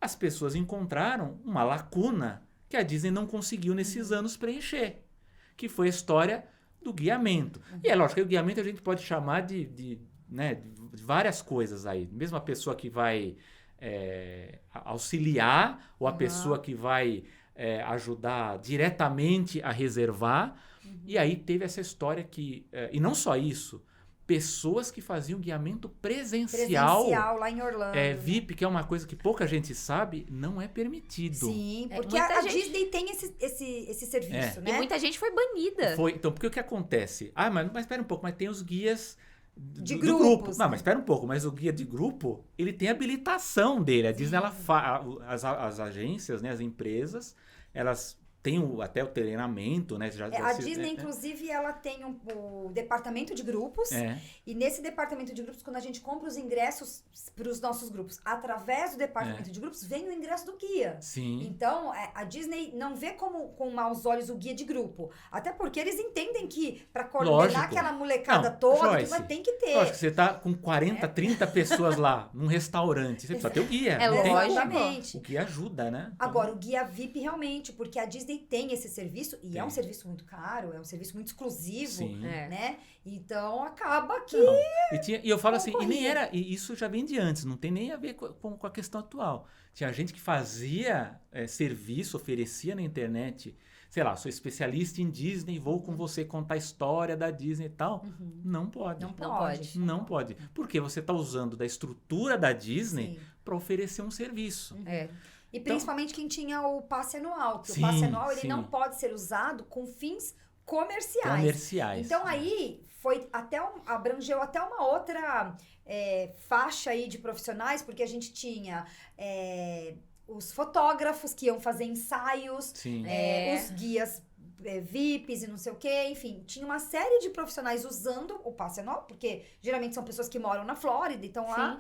As pessoas encontraram uma lacuna que a Disney não conseguiu nesses anos preencher, que foi a história do guiamento. E é lógico que o guiamento a gente pode chamar de várias coisas aí. Mesmo a pessoa que vai auxiliar ou a pessoa que vai ajudar diretamente a reservar. E aí teve essa história que... e não só isso, pessoas que faziam guiamento presencial lá em Orlando. VIP, que é uma coisa que pouca gente sabe, não é permitido. Sim, porque muita a gente- Disney tem esse serviço, E né? muita gente foi banida. Então, porque o que acontece? Mas espera um pouco, mas tem os guias De do grupos, grupo. né? Não, mas espera um pouco, mas o guia de grupo, ele tem habilitação dele. A Disney, as agências, né, as empresas, elas têm até o treinamento, né? A Disney, inclusive, ela tem o departamento de grupos. E nesse departamento de grupos, quando a gente compra os ingressos para os nossos grupos, através do departamento de grupos, vem o ingresso do guia. Sim. Então, a Disney não vê com maus olhos o guia de grupo. Até porque eles entendem que para coordenar Lógico. aquela molecada Não, toda, Joyce, tudo, tem que ter. Lógico que você tá com 40, 30 pessoas lá, num restaurante, você precisa ter o guia. É não tem lógico. como. Exatamente. O guia ajuda, né? Agora, o guia VIP realmente, porque a Disney tem esse serviço, e Tem. é um serviço muito caro, é um serviço muito exclusivo, Sim. né? Então, acaba que... Não. E eu falo assim, e nem Concorria. era, e isso já vem de antes, não tem nem a ver com a questão atual. Tinha gente que fazia serviço, oferecia na internet, sei lá, sou especialista em Disney, vou com você contar a história da Disney e tal. Não pode. Não pode. pode. Não pode. Porque você está usando da estrutura da Disney Sim. para oferecer um serviço. E principalmente quem tinha o passe anual, que Sim, o passe anual ele sim. não pode ser usado com fins comerciais. Então aí abrangeu até uma outra faixa aí de profissionais, porque a gente tinha os fotógrafos que iam fazer ensaios, Sim. os guias VIPs e não sei o quê, enfim, tinha uma série de profissionais usando o passe anual, porque geralmente são pessoas que moram na Flórida e estão lá.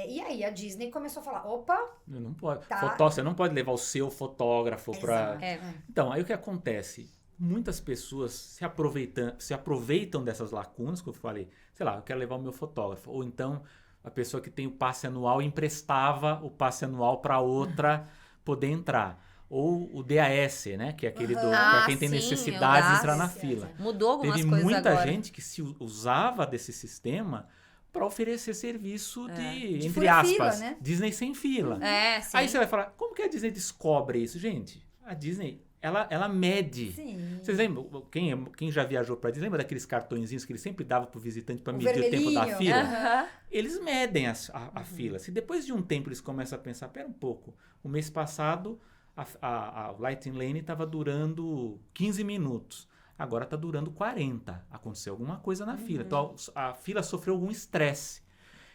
E aí a Disney começou a falar, opa... Não pode. Tá. Você não pode levar o seu fotógrafo para... Exato. Então, aí o que acontece? Muitas pessoas se aproveitam dessas lacunas, que eu falei, sei lá, eu quero levar o meu fotógrafo. Ou então, a pessoa que tem o passe anual emprestava o passe anual para outra poder entrar. Ou o DAS, né? Que é aquele para quem tem sim, necessidade de o entrar DAS. na fila. Mudou algumas Teve coisas muita agora. gente que se usava desse sistema para oferecer serviço de entre fura aspas, fila, né? Disney sem fila. Sim. Aí você vai falar, como que a Disney descobre isso? Gente, a Disney, ela mede. Sim. Vocês lembram, quem já viajou para Disney, lembra daqueles cartõezinhos que eles sempre davam pro visitante para O medir o tempo da vermelhinho. fila? Aham. Eles medem a fila. Se depois de um tempo eles começam a pensar, pera um pouco, o mês passado a Lightning Lane estava durando 15 minutos. Agora está durando 40. Aconteceu alguma coisa na fila. Então a fila sofreu algum estresse.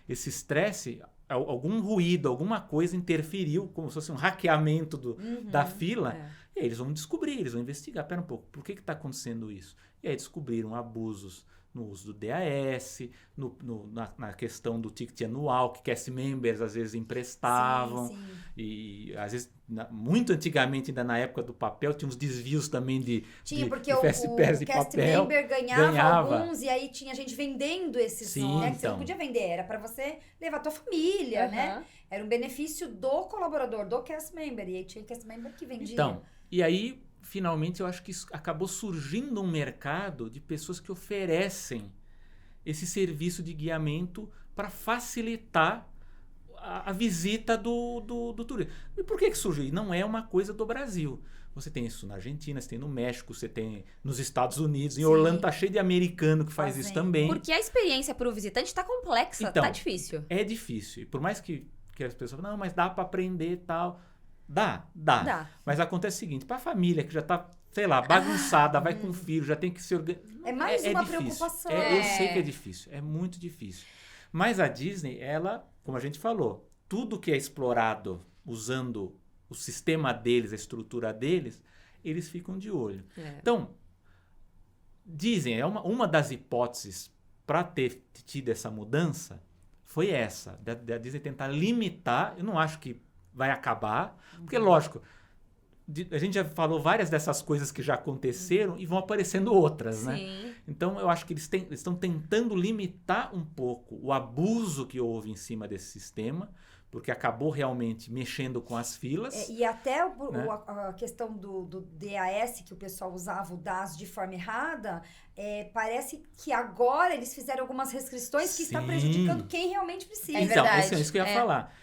Esse estresse, algum ruído, alguma coisa interferiu, como se fosse um hackeamento da fila. E aí eles vão descobrir, eles vão investigar. Pera um pouco, por que está acontecendo isso? E aí descobriram abusos no uso do DAS, na questão do ticket anual, que cast members às vezes emprestavam. Sim. E às vezes, muito antigamente, ainda na época do papel, tinha uns desvios também Tinha, porque de o Fastpass de cast papel. member ganhava alguns, e aí tinha gente vendendo esses, Sim, né? Que você não então. podia vender, era pra você levar a tua família, né? Aham. Era um benefício do colaborador, do cast member, e aí tinha cast member que vendia. Então, e aí, finalmente, eu acho que isso acabou surgindo um mercado de pessoas que oferecem esse serviço de guiamento para facilitar a visita do turista. E por que surgiu? Não é uma coisa do Brasil. Você tem isso na Argentina, você tem no México, você tem nos Estados Unidos. Em Sim. Orlando tá cheio de americano que faz isso Fazendo. também. Porque a experiência pro visitante tá complexa, Então, tá difícil. É difícil. E por mais que as pessoas falem, não, mas dá para aprender e tal. Dá. Mas acontece o seguinte, para a família que já tá, sei lá, bagunçada, vai com filho, já tem que se organizar. É mais uma difícil. preocupação. Eu sei que é difícil, é muito difícil. Mas a Disney, ela, como a gente falou, tudo que é explorado usando o sistema deles, a estrutura deles, eles ficam de olho. Então, dizem, uma das hipóteses para ter tido essa mudança foi essa, da Disney tentar limitar. Eu não acho que vai acabar, porque lógico, a gente já falou várias dessas coisas que já aconteceram e vão aparecendo outras, né? Sim. Então eu acho que eles estão tentando limitar um pouco o abuso que houve em cima desse sistema, porque acabou realmente mexendo com as filas. E até né? a questão do DAS, que o pessoal usava o DAS de forma errada, parece que agora eles fizeram algumas restrições que está Sim. prejudicando quem realmente precisa. É Então, verdade. isso que eu ia falar.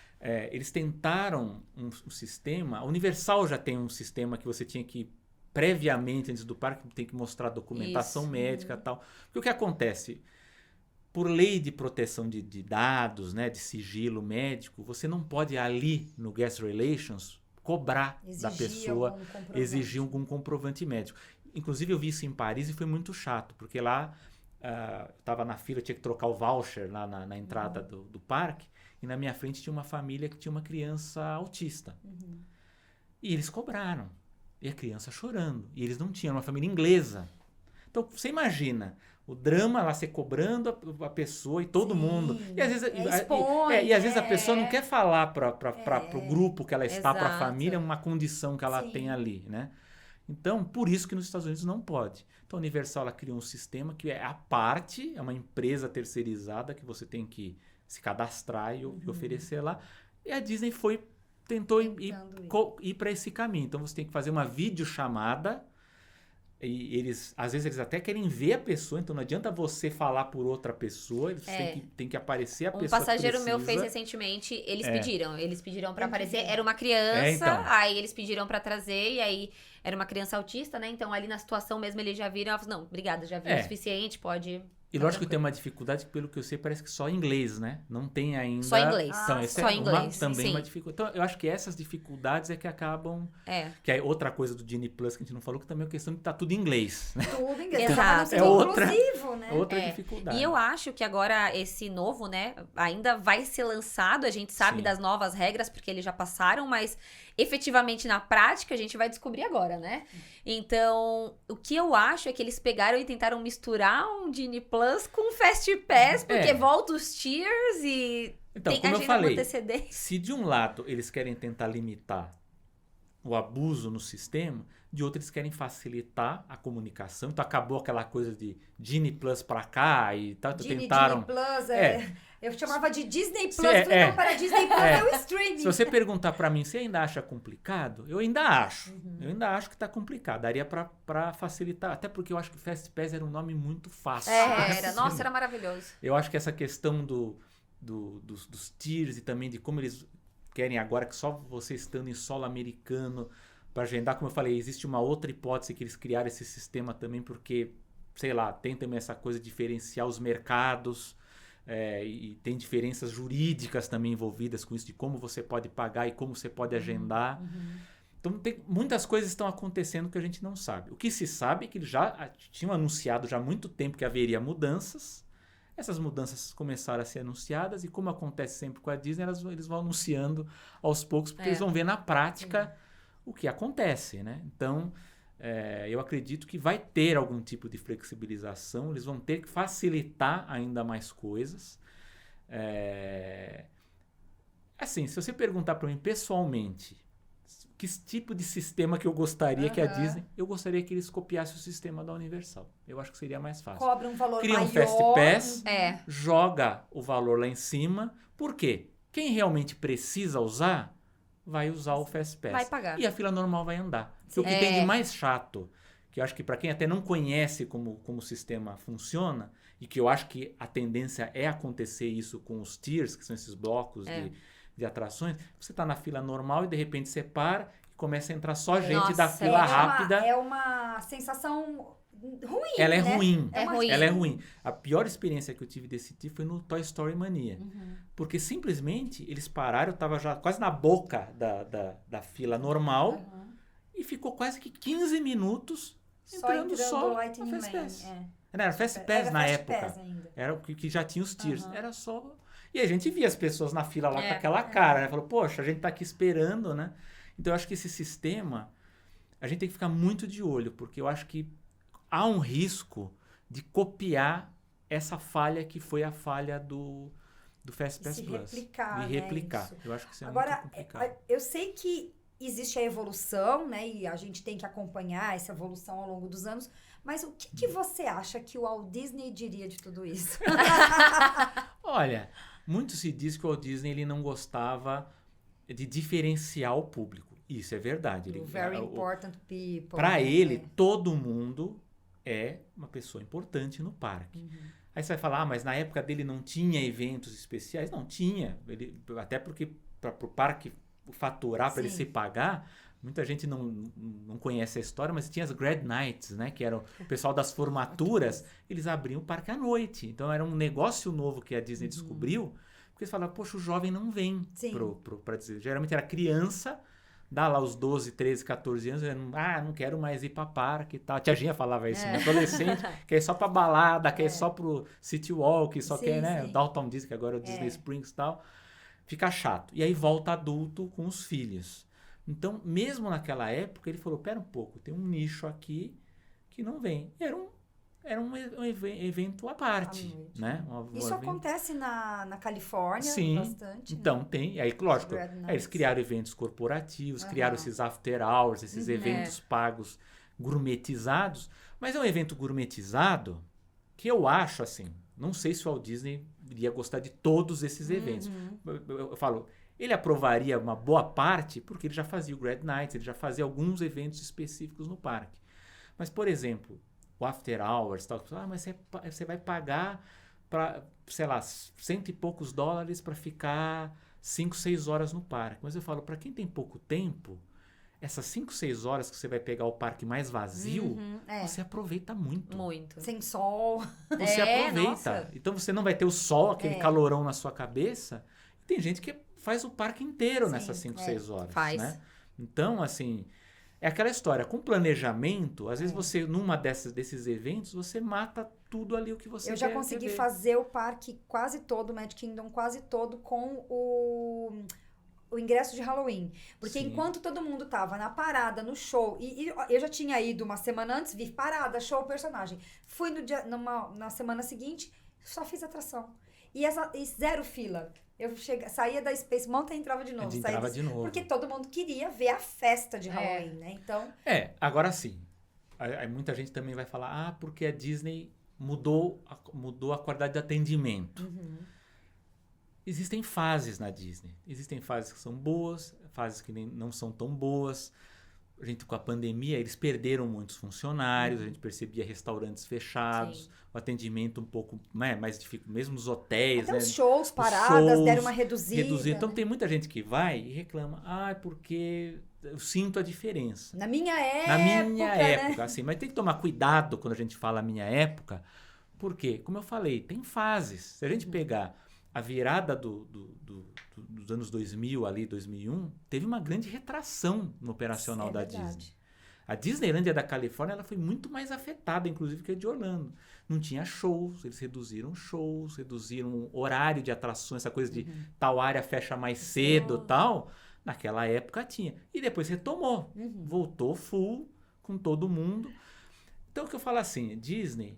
Eles tentaram um sistema. A Universal já tem um sistema que você tinha que, previamente, antes do parque, tem que mostrar documentação Isso. médica e tal. Porque o que acontece? Por lei de proteção de dados, né, de sigilo médico, você não pode ali no Guest Relations cobrar da pessoa, exigir algum comprovante médico. Inclusive eu vi isso em Paris e foi muito chato, porque lá estava na fila, tinha que trocar o voucher lá na entrada do parque, e na minha frente tinha uma família que tinha uma criança autista. E eles cobraram. E a criança chorando. E eles não tinham, uma família inglesa. Então, você imagina o drama lá, você cobrando a pessoa e todo mundo. E às vezes, às vezes a pessoa não quer falar para o grupo que ela está, para a Exato. família, uma condição que ela Sim. tem ali, né? Então, por isso que nos Estados Unidos não pode. Então, a Universal ela criou um sistema que é à parte, é uma empresa terceirizada que você tem que se cadastrar e oferecer lá. E a Disney tentou ir para esse caminho. Então, você tem que fazer uma videochamada. E às vezes eles até querem ver a pessoa, então não adianta você falar por outra pessoa, eles têm que aparecer a pessoa. Um passageiro que meu precisa. fez recentemente, eles pediram pra aparecer, era uma criança, então. aí eles pediram pra trazer, e aí era uma criança autista, né? Então, ali na situação mesmo, eles já viram, ela falou, não, obrigada, já vi o suficiente, pode... E lógico que tem uma dificuldade, pelo que eu sei, parece que só em inglês, né? Não tem ainda... Só inglês. Então, essa só é inglês, também sim. uma dificuldade. Então, eu acho que essas dificuldades é que acabam... É. Que é outra coisa do Disney Plus que a gente não falou, que também é a questão de tá tudo em inglês, né? Tudo em inglês. Exato. Pra não ser É outra- inclusivo, né? Outra dificuldade. E eu acho que agora esse novo, né, ainda vai ser lançado, a gente sabe Sim. das novas regras, porque eles já passaram, mas efetivamente na prática a gente vai descobrir agora, né? Então, o que eu acho é que eles pegaram e tentaram misturar um Disney Plus com um Fast Pass, porque volta os tiers e Então, tem como eu agenda com falei, antecedência. se de um lado eles querem tentar limitar o abuso no sistema, de outro eles querem facilitar a comunicação. Então acabou aquela coisa de Disney Plus pra cá e tal. Então tentaram... Disney Plus, eu chamava de Disney Plus, não, para Disney Plus é o streaming. Se você perguntar pra mim, você ainda acha complicado? Eu ainda acho. Eu ainda acho que tá complicado. Daria pra facilitar. Até porque eu acho que Fast Pass era um nome muito fácil. Era, nossa, era maravilhoso. Eu acho que essa questão dos tiers e também de como eles querem agora que só você estando em solo americano para agendar, como eu falei, existe uma outra hipótese que eles criaram esse sistema também porque, sei lá, tem também essa coisa de diferenciar os mercados e tem diferenças jurídicas também envolvidas com isso, de como você pode pagar e como você pode agendar. Então, muitas coisas estão acontecendo que a gente não sabe. O que se sabe é que eles já tinham anunciado já há muito tempo que haveria mudanças. Essas mudanças começaram a ser anunciadas e como acontece sempre com a Disney, eles vão anunciando aos poucos, porque eles vão ver na prática o que acontece, né? Então, eu acredito que vai ter algum tipo de flexibilização, eles vão ter que facilitar ainda mais coisas. Assim, se você perguntar para mim pessoalmente, que tipo de sistema que eu gostaria que a Disney... Eu gostaria que eles copiassem o sistema da Universal. Eu acho que seria mais fácil. Cobra um valor Cria maior. um Fast Pass, É. joga o valor lá em cima. Por quê? Quem realmente precisa usar, vai usar o Fast Pass. Vai pagar. E a fila normal vai andar. Porque o que tem de mais chato, que eu acho que para quem até não conhece como o sistema funciona, e que eu acho que a tendência é acontecer isso com os tiers, que são esses blocos de atrações, você está na fila normal e de repente você para e começa a entrar só gente da fila rápida. É uma sensação ruim, Ela é né? ruim. ruim. Ela é ruim. A pior experiência que eu tive desse tipo foi no Toy Story Mania. Porque simplesmente eles pararam, eu estava já quase na boca da fila normal e ficou quase que 15 minutos entrando só no Lightning Fast Man, Pass. Era Fast Pass na época. Era o que já tinha os tiers. Era só... E a gente via as pessoas na fila lá com aquela cara, né? Falou, poxa, a gente tá aqui esperando, né? Então eu acho que esse sistema, a gente tem que ficar muito de olho, porque eu acho que há um risco de copiar essa falha que foi a falha do Fast Pass Plus. Replicar, de replicar. Né, eu acho que isso é Agora, muito complicado. eu sei que existe a evolução, né? E a gente tem que acompanhar essa evolução ao longo dos anos. Mas o que você acha que o Walt Disney diria de tudo isso? Olha, muito se diz que o Walt Disney ele não gostava de diferenciar o público. Isso é verdade. Ele, very important people. Para ele, todo mundo é uma pessoa importante no parque. Aí você vai falar, mas na época dele não tinha eventos especiais? Não tinha. Até porque para o parque faturar, para ele se pagar, muita gente não conhece a história, mas tinha as Grad Nights, né? Que era o pessoal das formaturas, eles abriam o parque à noite. Então era um negócio novo que a Disney descobriu, porque eles falavam, poxa, o jovem não vem para dizer. Geralmente era criança, dá lá os 12, 13, 14 anos, não quero mais ir para parque e tal. A tiazinha falava isso, né? Adolescente, quer ir só para balada, quer ir só pro City Walk, só quer, né? O Dalton diz que agora é o Disney Springs e tal. Fica chato. E aí volta adulto com os filhos. Então, mesmo naquela época, ele falou, pera um pouco, tem um nicho aqui que não vem. Era um evento à parte, né? Isso acontece na Califórnia bastante. Então, né? tem. Aí, lógico, eles criaram eventos corporativos, criaram esses after hours, esses eventos pagos gourmetizados. Mas é um evento gourmetizado que eu acho, assim, não sei se o Walt Disney iria gostar de todos esses eventos. Eu falo... Ele aprovaria uma boa parte porque ele já fazia o Grad Nights, ele já fazia alguns eventos específicos no parque. Mas, por exemplo, o After Hours, tal, mas você vai pagar para, sei lá, $100 e poucos para ficar 5, 6 horas no parque. Mas eu falo, para quem tem pouco tempo, essas 5, 6 horas que você vai pegar o parque mais vazio, você aproveita muito. Muito. Sem sol. Você aproveita. Nossa. Então você não vai ter o sol, aquele calorão na sua cabeça. Tem gente que faz o parque inteiro nessas 5, 6 horas. Faz. Né? Então, assim, é aquela história. Com planejamento, às vezes você, numa desses eventos, você mata tudo ali o que você quer. Eu já consegui ver. fazer o parque quase todo, o Magic Kingdom quase todo, com o ingresso de Halloween. Porque Sim. enquanto todo mundo tava na parada, no show, e eu já tinha ido uma semana antes, vi parada, show, personagem. Fui na semana seguinte, só fiz atração. E zero fila. Eu saía da Space Mountain e entrava de novo. A gente entrava de novo. Porque todo mundo queria ver a festa de Halloween, né? Então... Agora sim. Aí muita gente também vai falar, porque a Disney mudou a qualidade de atendimento. Existem fases na Disney. Existem fases que são boas, fases que não são tão boas. A gente, com a pandemia, eles perderam muitos funcionários, a gente percebia restaurantes fechados, o atendimento um pouco mais difícil, mesmo os hotéis. Até né? os shows, paradas, shows, deram uma reduzida. Então né? tem muita gente que vai e reclama, porque eu sinto a diferença. Na minha época, né? assim, mas tem que tomar cuidado quando a gente fala minha época, porque, como eu falei, tem fases. Se a gente pegar a virada dos anos 2000, ali, 2001, teve uma grande retração no operacional da Disney. A Disneylândia da Califórnia ela foi muito mais afetada, inclusive, que a de Orlando. Não tinha shows, eles reduziram o horário de atrações, essa coisa de tal área fecha mais cedo e tal. Naquela época tinha. E depois retomou. Voltou full com todo mundo. Então, o que eu falo assim, Disney,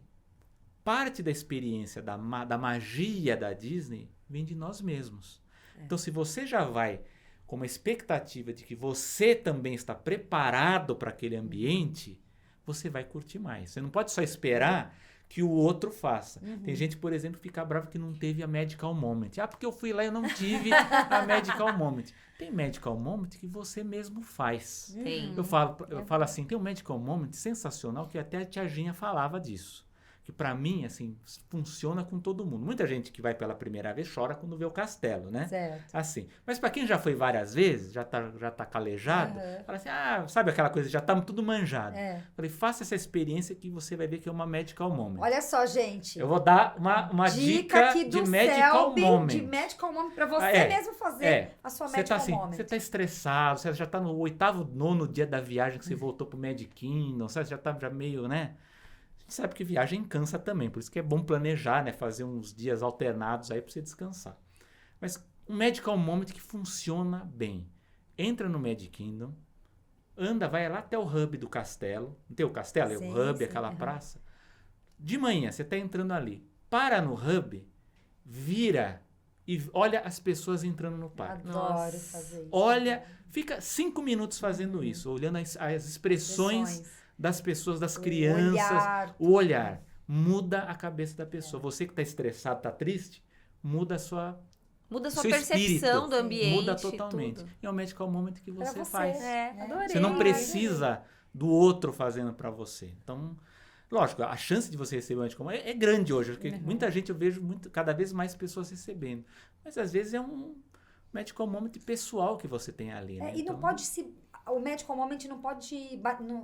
parte da experiência, da magia da Disney, vem de nós mesmos. Então, se você já vai com uma expectativa de que você também está preparado para aquele ambiente, você vai curtir mais. Você não pode só esperar que o outro faça. Tem gente, por exemplo, que fica bravo que não teve a Magical Moment. Porque eu fui lá e eu não tive a Magical Moment. Tem Magical Moment que você mesmo faz. Eu falo assim, tem um Magical Moment sensacional que até a tia Ginha falava disso. Que pra mim, assim, funciona com todo mundo. Muita gente que vai pela primeira vez chora quando vê o castelo, né? Certo. Assim. Mas pra quem já foi várias vezes, já tá calejado, fala assim, sabe aquela coisa, já tá tudo manjado. Falei, faça essa experiência que você vai ver que é uma Magical Moment. Olha só, gente. Eu vou dar uma dica aqui do de Magical Moment. De Magical Moment pra você mesmo fazer a sua Magical Moment. Você tá estressado, você já tá no 8º, 9º dia da viagem que você voltou pro Magic Kingdom, você já tá meio, né? A gente sabe que viagem cansa também, por isso que é bom planejar, né? Fazer uns dias alternados aí pra você descansar. Mas um Magical Moment que funciona bem. Entra no Magic Kingdom, vai lá até o hub do castelo. Não tem o castelo? É o hub, aquela praça. De manhã, você tá entrando ali. Para no hub, vira e olha as pessoas entrando no parque. Adoro fazer isso. Olha, fica 5 minutos fazendo isso, olhando as expressões das pessoas, das crianças, o olhar. Muda a cabeça da pessoa. Você que está estressado, está triste, muda a sua percepção espírito, do ambiente. Muda totalmente. Tudo. E é o Magical Moment que você faz. Adorei. Você não precisa do outro fazendo para você. Então, lógico, a chance de você receber o Magical Moment é grande hoje, porque muita gente, eu vejo cada vez mais pessoas recebendo. Mas às vezes é um Magical Moment pessoal que você tem ali. Né? E não pode o Magical Moment não pode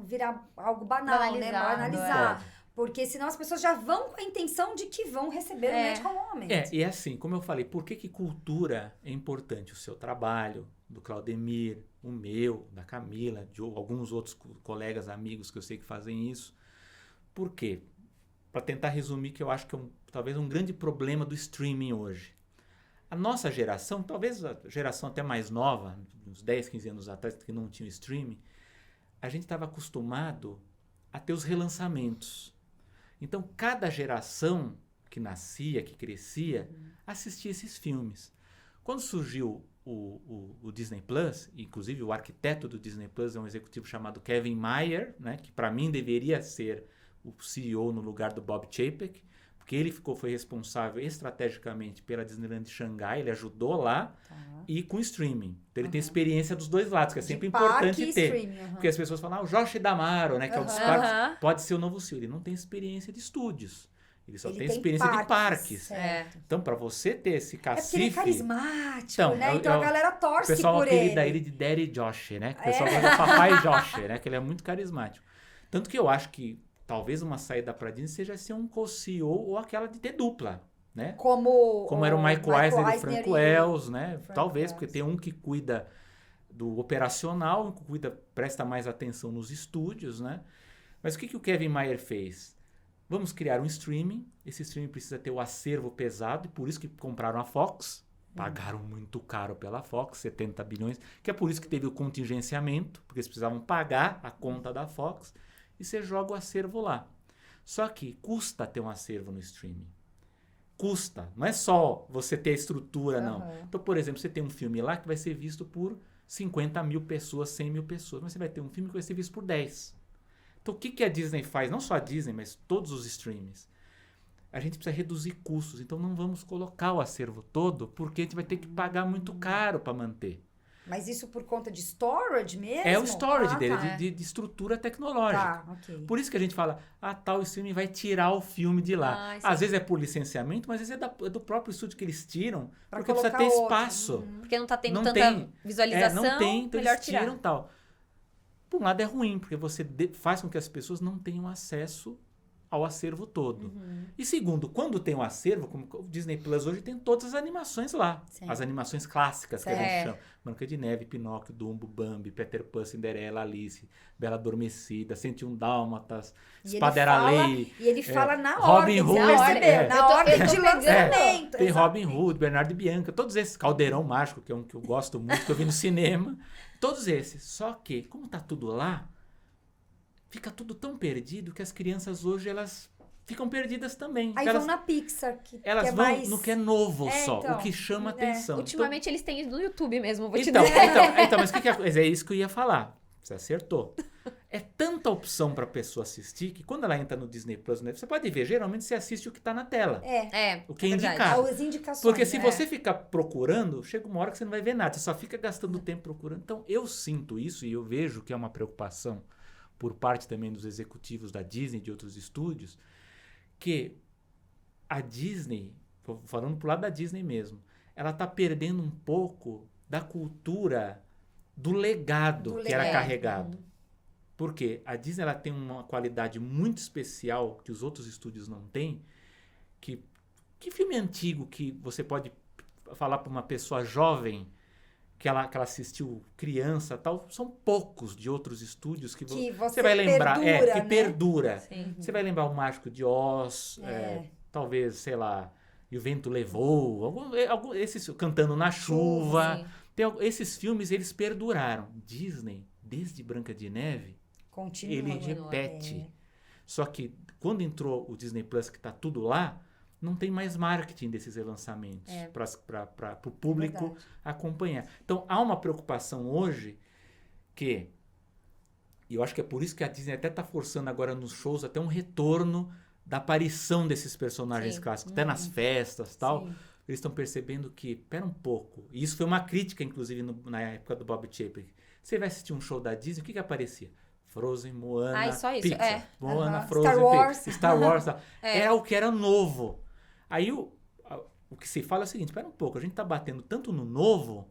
virar algo banal, né? Banalizar. Porque senão as pessoas já vão com a intenção de que vão receber o Magical Moment. E assim, como eu falei, por que cultura é importante? O seu trabalho, do Claudemir, o meu, da Camila, de alguns outros colegas, amigos que eu sei que fazem isso. Por quê? Para tentar resumir, que eu acho que é talvez um grande problema do streaming hoje. A nossa geração, talvez a geração até mais nova, uns 10, 15 anos atrás, que não tinha streaming, a gente estava acostumado a ter os relançamentos. Então, cada geração que nascia, que crescia, assistia esses filmes. Quando surgiu o Disney Plus, inclusive o arquiteto do Disney Plus é um executivo chamado Kevin Mayer, né, que para mim deveria ser o CEO no lugar do Bob Chapek, porque ele foi responsável estrategicamente pela Disneyland de Xangai, ele ajudou lá, e com streaming. Então ele tem experiência dos dois lados, que é sempre importante ter. Porque as pessoas falam, o Josh D'Amaro, né, que é o dos parques, pode ser o novo CEO. Ele não tem experiência de estúdios. Ele só Ele tem tem experiência de parques. certo. Então, para você ter esse É porque ele é cacife... carismático, Então, né? Então a galera O torce pessoal por apelida ele. ele de Daddy Josh, né? Que o pessoal fala Papai Josh, né? Que ele é muito carismático. Tanto que eu acho que talvez uma saída pra Disney seja ser um co-CEO ou aquela de ter dupla, né? Como era o Michael Eisner e o Frank Wells, né? Frank Talvez, Wells. porque tem um que cuida do operacional, um que presta mais atenção nos estúdios, né? Mas o que o Kevin Mayer fez? Vamos criar um streaming. Esse streaming precisa ter o acervo pesado, e por isso que compraram a Fox. Pagaram muito caro pela Fox, 70 bilhões, que é por isso que teve o contingenciamento, porque eles precisavam pagar a conta da Fox, e você joga o acervo lá. Só que custa ter um acervo no streaming. Custa. Não é só você ter a estrutura, não. Então, por exemplo, você tem um filme lá que vai ser visto por 50 mil pessoas, 100 mil pessoas, mas você vai ter um filme que vai ser visto por 10. Então, o que a Disney faz? Não só a Disney, mas todos os streamings. A gente precisa reduzir custos. Então, não vamos colocar o acervo todo, porque a gente vai ter que pagar muito caro para manter. Mas isso por conta de storage mesmo? É o storage dele, tá. de estrutura tecnológica. Tá, ok. Por isso que a gente fala, tal streaming vai tirar o filme de lá. Sim. Às vezes é por licenciamento, mas às vezes é do próprio estúdio que eles tiram, Pra porque precisa ter colocar outro. espaço. Porque não tá tendo Não tanta tem. visualização, Não tem, então melhor eles tirar. tiram tal. Por um lado é ruim, porque você faz com que as pessoas não tenham acesso ao acervo todo. E segundo, quando tem um acervo, como o Disney Plus hoje tem todas as animações lá. Sim. As animações clássicas que a gente É. chama. Branca de Neve, Pinóquio, Dumbo, Bambi, Peter Pan, Cinderela, Alice, Bela Adormecida, 101 Dálmatas, E Espada era Lei. E ele fala na Robin ordem, Hood, você percebeu? é. Na ordem Eu tô de pegando. lançamento. Tem Robin exatamente. Hood, Bernardo e Bianca, todos esses. Caldeirão Mágico, que é um que eu gosto muito, que eu vi no cinema. Todos esses. Só que, como tá tudo lá, fica tudo tão perdido que as crianças hoje, elas ficam perdidas também. Aí elas vão na Pixar, que elas é vão mais... no que é novo só, então, o que chama atenção. Ultimamente eles têm no YouTube mesmo, vou te Então, dizer. então, mas o que é? Mas é isso que eu ia falar. Você acertou. É tanta opção para a pessoa assistir que quando ela entra no Disney Plus, né, você pode ver, geralmente você assiste o que está na tela. É, O que é verdade. indicado. As indicações. Porque se né? você ficar procurando, chega uma hora que você não vai ver nada, você só fica gastando tempo procurando. Então, eu sinto isso e eu vejo que é uma preocupação por parte também dos executivos da Disney e de outros estúdios, que a Disney, falando pro lado da Disney mesmo, ela tá perdendo um pouco da cultura do legado que era carregado. Por quê? A Disney ela tem uma qualidade muito especial que os outros estúdios não têm, que filme antigo que você pode falar para uma pessoa jovem que ela assistiu criança tal, são poucos de outros estúdios que você vai lembrar, perdura, que né? perdura. Sim. Você vai lembrar o Mágico de Oz, talvez, sei lá, E o Vento Levou, esses Cantando na Chuva. Sim. Esses filmes, eles perduraram. Disney, desde Branca de Neve, Continua. ele repete. Só que quando entrou o Disney Plus, que está tudo lá, não tem mais marketing desses relançamentos para o público Verdade. acompanhar. Então, há uma preocupação hoje que, e eu acho que é por isso que a Disney até está forçando agora nos shows até um retorno da aparição desses personagens Sim. clássicos, até nas festas e tal. Sim. Eles estão percebendo que, pera um pouco, e isso foi uma crítica, inclusive, na época do Bob Chapek. Você vai assistir um show da Disney, o que aparecia? Frozen, Moana, Só isso, Pixar. Moana, Aham. Frozen, Star Wars. Pixar, Star Wars. Tal. É. Era o que era novo. Aí o que se fala é o seguinte, espera um pouco, a gente tá batendo tanto no novo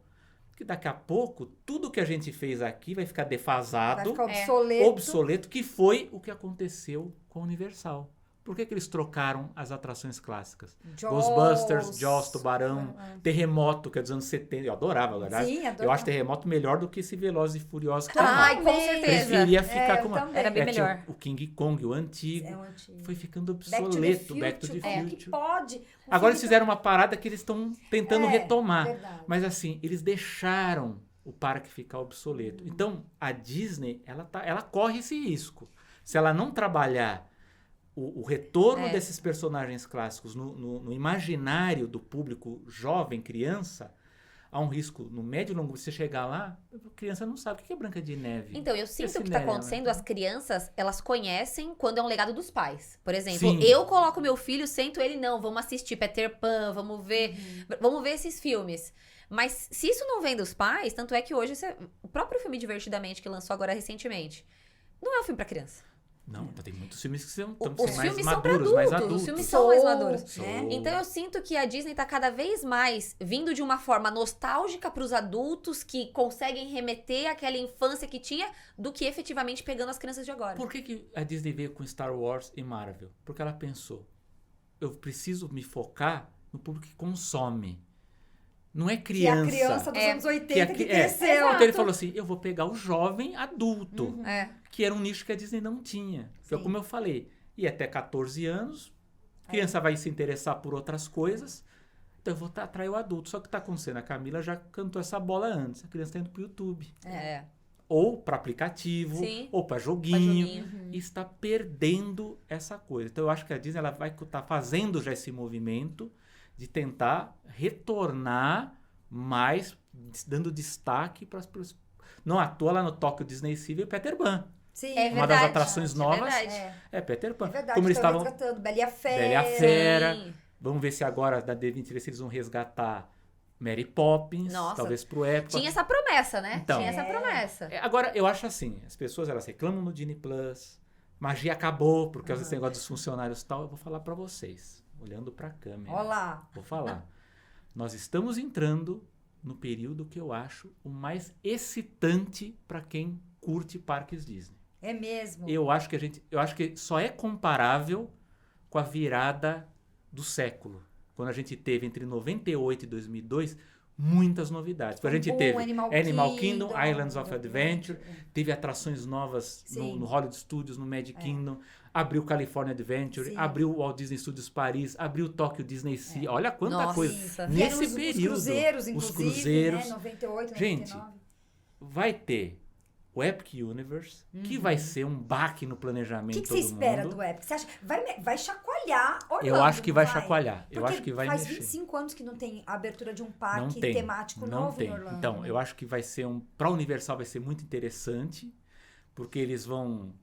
que daqui a pouco tudo que a gente fez aqui vai ficar Vai defasado, ficar obsoleto. que foi o que aconteceu com a Universal. Por que eles trocaram as atrações clássicas? Ghostbusters, Jaws, Tubarão, Terremoto, que é dos anos 70. Eu adorava, na verdade. Sim, adorava. Eu acho Terremoto melhor do que esse Velozes e Furiosos que tá Ai, lá. com certeza. Preferia ficar eu com uma... também. Era bem tinha melhor. O King Kong, o antigo. É o antigo. Foi ficando Back to the obsoleto. Future. Back to the Como que Future. pode? O Agora eles filme fizeram uma parada que eles estão tentando retomar. Verdade. Mas assim, eles deixaram o parque ficar obsoleto. Então, a Disney, ela corre esse risco. Se ela não trabalhar o retorno desses personagens clássicos no imaginário do público jovem, criança, há um risco no médio e longo. Você chegar lá, a criança não sabe o que é Branca de Neve. Então, eu sinto que o que está Cinderela. acontecendo, as crianças, elas conhecem quando é um legado dos pais. Por exemplo, Sim. eu coloco meu filho, sento ele, não, vamos assistir Peter Pan, vamos ver esses filmes. Mas se isso não vem dos pais, tanto é que hoje, o próprio filme Divertidamente, que lançou agora recentemente, não é um filme pra criança. Não, tem muitos filmes que são Os mais filmes são pra maduros, mais adultos, adultos. os filmes são mais Soul, maduros. né? Então eu sinto que a Disney tá cada vez mais vindo de uma forma nostálgica pros adultos que conseguem remeter àquela infância que tinha do que efetivamente pegando as crianças de agora. Por que a Disney veio com Star Wars e Marvel? Porque ela pensou, eu preciso me focar no público que consome. Não é Que é a criança. criança dos anos 80 que é. cresceu. Então ele falou assim, eu vou pegar o jovem adulto, É. que era um nicho que a Disney não tinha. Foi Sim. como eu falei, e até 14 anos, a criança vai se interessar por outras coisas, então eu vou atrair o adulto. Só que está acontecendo, a Camila já cantou essa bola antes, a criança está indo pro YouTube. É. Ou para aplicativo, Sim. ou para Pra joguinho. joguinho. E está perdendo essa coisa. Então eu acho que a Disney ela vai estar fazendo já esse movimento de tentar retornar mais, dando destaque para as... Não à toa lá no Tóquio Disney Sea veio Peter Pan. Sim, É Uma das verdade, atrações é novas verdade. é Peter Pan. É verdade, Como eles estão estavam... retratando Bela e a Fera. Bela e a Fera. Sim. Vamos ver se agora, da D23, ver se eles vão resgatar Mary Poppins. Nossa. Talvez pro época. Tinha essa promessa, né? Então. Tinha essa promessa. Agora, eu acho assim, as pessoas elas reclamam no Disney Plus, magia acabou, porque esse negócio dos funcionários e tal, eu vou falar pra vocês, olhando pra câmera. Olha lá. Vou falar. Nós estamos entrando no período que eu acho o mais excitante pra quem curte parques Disney. É mesmo. Eu acho que só é comparável com a virada do século, quando a gente teve entre 98 e 2002 muitas novidades. A gente Boom, teve Animal Kingdom, Kingdom, Islands of Adventure, teve atrações novas Sim. no Hollywood Studios, no Magic Kingdom, abriu California Adventure, Sim. abriu o Walt Disney Studios Paris, abriu o Tokyo Disney Sea. Olha quanta Nossa. coisa. Vieram Nesse período, Os cruzeiros, os inclusive, cruzeiros. né? 98, Gente, 99. vai ter o Epic Universe, que vai ser um baque no O planejamento que de você todo espera mundo. do Epic? Você acha vai chacoalhar Orlando? Eu acho que vai não chacoalhar. Eu Porque acho que vai faz mexer. 25 anos que não tem a abertura de um Não parque tem. temático Não novo tem. em Orlando. Então, eu acho que vai ser pra Universal vai ser muito interessante, porque eles vão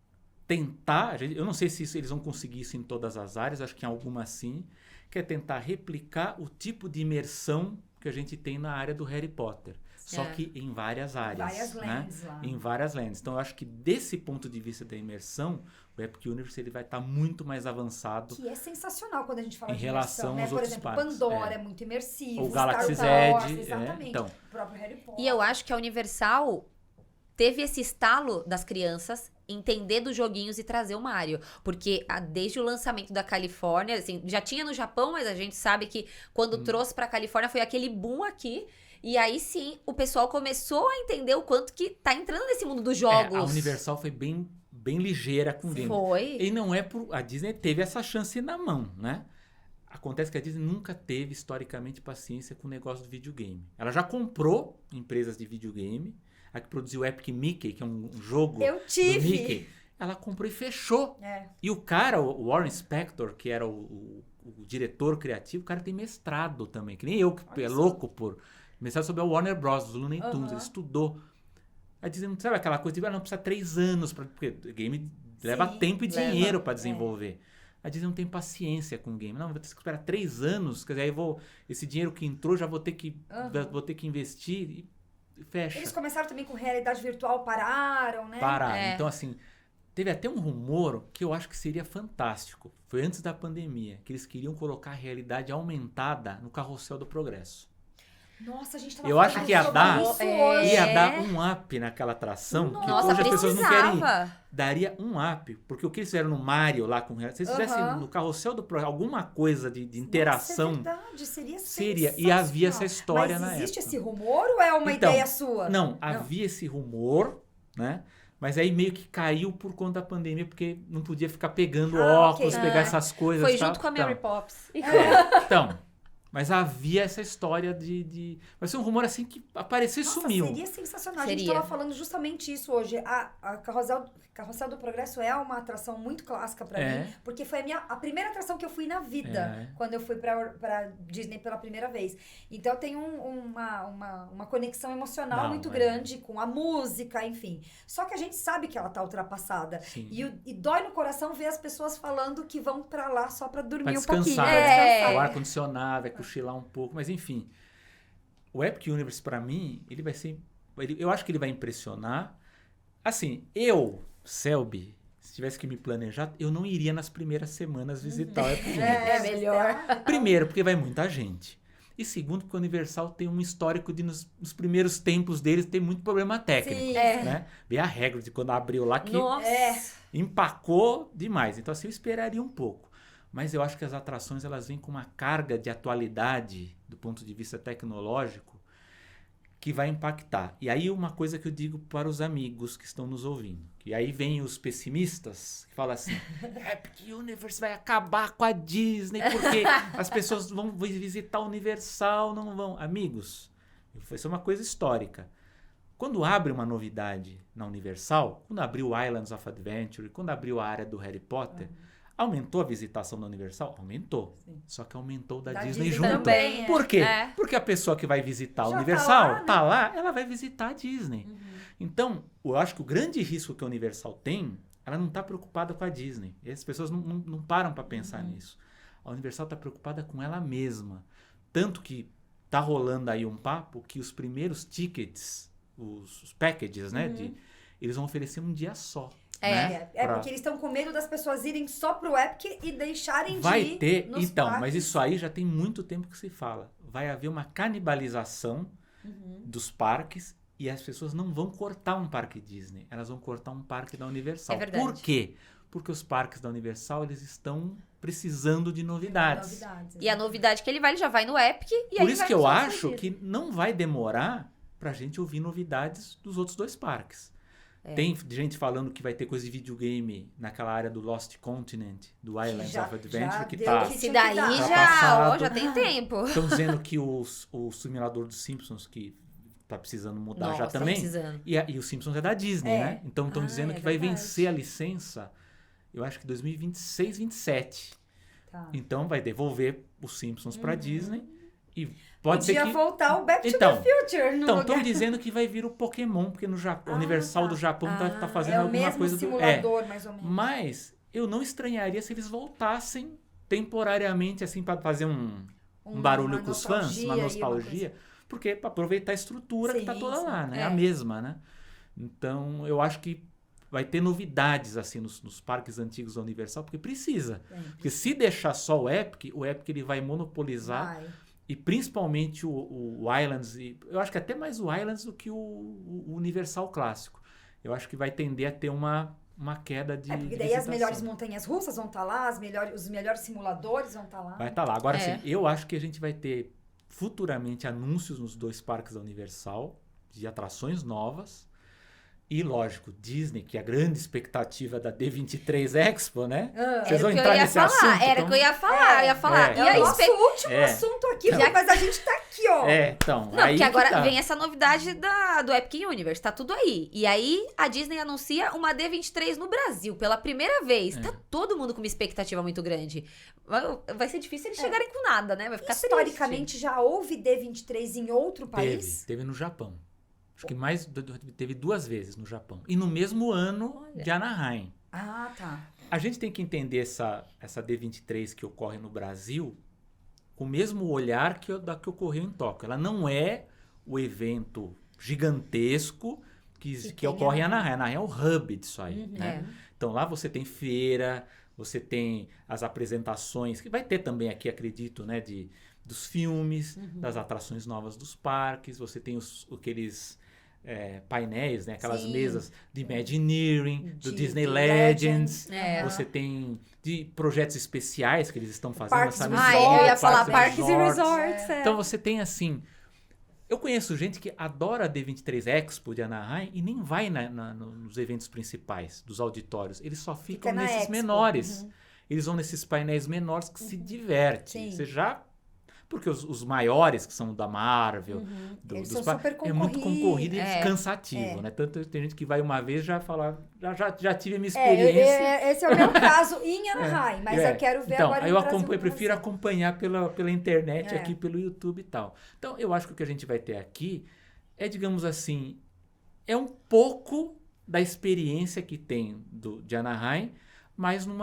tentar, eu não sei se eles vão conseguir isso em todas as áreas, acho que em algumas sim, que é tentar replicar o tipo de imersão que a gente tem na área do Harry Potter. Só É. que em várias áreas. Várias né? lands lá. Em várias lands. Então, eu acho que desse ponto de vista da imersão, o Epic Universe ele vai estar muito mais avançado. Que é sensacional quando a gente fala Em de relação imersão, né? aos Por outros exemplo, parques, Pandora é. é muito imersivo. Ou Star Galaxy's Wars, Edge, exatamente. então. O próprio Harry Potter. E eu acho que a Universal teve esse estalo das crianças entender dos joguinhos e trazer o Mario. Porque desde o lançamento da Califórnia, assim, já tinha no Japão, mas a gente sabe que quando trouxe pra Califórnia foi aquele boom aqui. E aí sim, o pessoal começou a entender o quanto que tá entrando nesse mundo dos jogos. A Universal foi bem ligeira com o game. Foi. E não é por... A Disney teve essa chance na mão, né? Acontece que a Disney nunca teve, historicamente, paciência com o negócio do videogame. Ela já comprou empresas de videogame. A que produziu o Epic Mickey, que é um jogo Eu do tive. Mickey. Ela comprou e fechou. É. E o cara, o Warren Spector, que era o diretor criativo, o cara tem mestrado também. Que nem eu, que é louco por... Mestrado sobre a Warner Bros., os Looney Tunes. Ele estudou. A Disney não sabe aquela coisa de, não precisa 3 anos, porque o game leva Sim, tempo e leva, dinheiro para desenvolver. A Disney não tem paciência com o game. Não, vou ter que esperar 3 anos, quer dizer, aí esse dinheiro que entrou já vou ter que investir e fecha. Eles começaram também com realidade virtual, pararam, né? Pararam. É. Então, assim, teve até um rumor que eu acho que seria fantástico. Foi antes da pandemia, que eles queriam colocar a realidade aumentada no Carrossel do Progresso. Nossa, a gente tava Eu falando acho que ia sobre dar- isso É. hoje. Ia dar um up naquela atração, que Nossa, hoje as pessoas não querem ir. precisava. Daria um up, porque o que eles fizeram no Mario lá com... Se eles fizessem Aham. no Carrossel do Progresso alguma coisa de interação, Nossa, é verdade, seria seria. E havia essa história Mas na existe época. esse rumor ou é uma Então, ideia sua? Não, havia esse rumor, né? Mas aí meio que caiu por conta da pandemia, porque não podia ficar pegando óculos, ok. pegar essas coisas. Foi e tal. junto com a Mary Então, Poppins. então, mas havia essa história de... Vai ser um rumor assim que apareceu e Nossa, sumiu. seria sensacional. A gente Seria. estava falando justamente isso hoje. A Carrossel do Progresso é uma atração muito clássica pra É. mim, porque foi a primeira atração que eu fui na vida, É. quando eu fui pra Disney pela primeira vez. Então eu tenho uma conexão emocional Não, muito é. grande com a música, enfim. Só que a gente sabe que ela tá ultrapassada. Sim. E dói no coração ver as pessoas falando que vão pra lá só pra dormir Pra um pouquinho. descansar, pra né? descansar. O ar-condicionado, vai cochilar um pouco, mas enfim. O Epic Universe, pra mim, ele vai ser... eu acho que ele vai impressionar. Assim, Selby, se tivesse que me planejar, eu não iria nas primeiras semanas visitar o Epcot. É melhor. Primeiro, porque vai muita gente. E segundo, porque o Universal tem um histórico de, nos primeiros tempos deles, tem muito problema técnico. Sim. Né? Vê a regra de quando abriu lá que Nossa. empacou demais. Então, assim, eu esperaria um pouco. Mas eu acho que as atrações, elas vêm com uma carga de atualidade, do ponto de vista tecnológico, que vai impactar. E aí, uma coisa que eu digo para os amigos que estão nos ouvindo. E aí vem os pessimistas, que falam assim, Epic Universe vai acabar com a Disney, porque as pessoas vão visitar o Universal, não vão. Amigos, isso é uma coisa histórica. Quando abre uma novidade na Universal, quando abriu o Islands of Adventure, quando abriu a área do Harry Potter, aumentou a visitação da Universal? Aumentou. Sim. Só que aumentou da Da Disney Disney junto. também, Por quê? É. Porque a pessoa que vai visitar a Já tá Universal, lá, né? tá lá, ela vai visitar a Disney. Então, eu acho que o grande risco que a Universal tem, ela não está preocupada com a Disney. E as pessoas não param para pensar nisso. A Universal está preocupada com ela mesma. Tanto que tá rolando aí um papo que os primeiros tickets, os packages, né, eles vão oferecer um dia só. Né, Porque eles estão com medo das pessoas irem só pro Epic e deixarem vai de ir ter, nos então, parques. mas isso aí já tem muito tempo que se fala. Vai haver uma canibalização dos parques e as pessoas não vão cortar um parque Disney, elas vão cortar um parque da Universal. É verdade. Por quê? Porque os parques da Universal, eles estão precisando de novidades. E a novidade que ele vai, ele já vai no Epic e Por aí isso vai que eu nos outros acho dias. que não vai demorar pra gente ouvir novidades dos outros dois parques. Tem gente falando que vai ter coisa de videogame naquela área do Lost Continent, do Islands já- of Adventure, já que deu tá... que Esse daí Tá já, passado. já tem tempo. Estão dizendo que o simulador dos Simpsons, que tá precisando mudar já Nossa, tá também. precisando. E o Simpsons é da Disney, É. né? Então estão Ah, dizendo é que vai verdade. vencer a licença, eu acho que 2026, 27. Tá. Então vai devolver os Simpsons pra Disney. E pode ser Podia que... voltar o Back to Então, the Future no Então, lugar. estão dizendo que vai vir o Pokémon, porque no Japão, o Universal tá. do Japão tá fazendo É o alguma mesmo coisa simulador, mais ou menos. Mas eu não estranharia se eles voltassem temporariamente, assim, para fazer um barulho com os fãs, uma nostalgia, porque para aproveitar a estrutura que tá Sim, toda sim. lá, né? É. A mesma, né? Então, eu acho que vai ter novidades, assim, nos parques antigos da Universal, porque precisa. Porque se deixar só o Epic ele vai monopolizar, Vai. e principalmente o Islands, e eu acho que até mais o Islands do que o Universal clássico. Eu acho que vai tender a ter uma queda de Porque de daí as visitação. melhores montanhas russas vão estar lá, os melhores simuladores vão estar lá. Vai estar lá. Agora, É. assim, eu acho que a gente vai ter futuramente anúncios nos dois parques da Universal de atrações novas. E, lógico, Disney, que é a grande expectativa da D23 Expo, né? Vocês vão Era o que eu entrar ia nesse falar, assunto? era o então? que eu ia falar, eu ia falar. É. E É a o nosso último É. assunto aqui, Já- mas a gente tá aqui, ó. Então, Não, aí porque que agora tá. vem essa novidade do Epic Universe, tá tudo aí. E aí a Disney anuncia uma D23 no Brasil, pela primeira vez. Tá todo mundo com uma expectativa muito grande. Vai ser difícil eles chegarem com nada, né? Vai ficar Historicamente, já houve D23 em outro país? Teve no Japão. Acho que teve 2 vezes no Japão. E no mesmo ano de Anaheim. Ah, tá. A gente tem que entender essa D23 que ocorre no Brasil com o mesmo olhar da que ocorreu em Tóquio. Ela não é o evento gigantesco que tem ocorre em Anaheim. Anaheim. Anaheim é o hub disso aí. Né? É. Então lá você tem feira, você tem as apresentações, que vai ter também aqui, acredito, né, dos filmes, das atrações novas dos parques, você tem aqueles painéis, né, aquelas Sim. mesas de Imagineering, do De Disney Legends. Legends, É. você tem de projetos especiais que eles estão fazendo. Parques sabe? e Ah, Resort, eu ia falar Parques parques e resorts. resorts. Então você tem assim... Eu conheço gente que adora a D23 Expo de Anaheim e nem vai nos eventos principais dos auditórios. Eles só ficam na nesses Expo. menores. Eles vão nesses painéis menores que se divertem. Sim. Você já... Porque os maiores, que são da Marvel, Eles dos são super é muito concorrido e É. cansativo, né? Tanto tem gente que vai uma vez e já fala... Já tive a minha É, experiência. esse é o meu caso em Anaheim, mas eu quero ver então, agora aí no eu Brasil acompanho, como prefiro vai ser. acompanhar pela internet, É. aqui pelo YouTube e tal. Então, eu acho que o que a gente vai ter aqui é, digamos assim, é um pouco da experiência que tem de Anaheim, mas num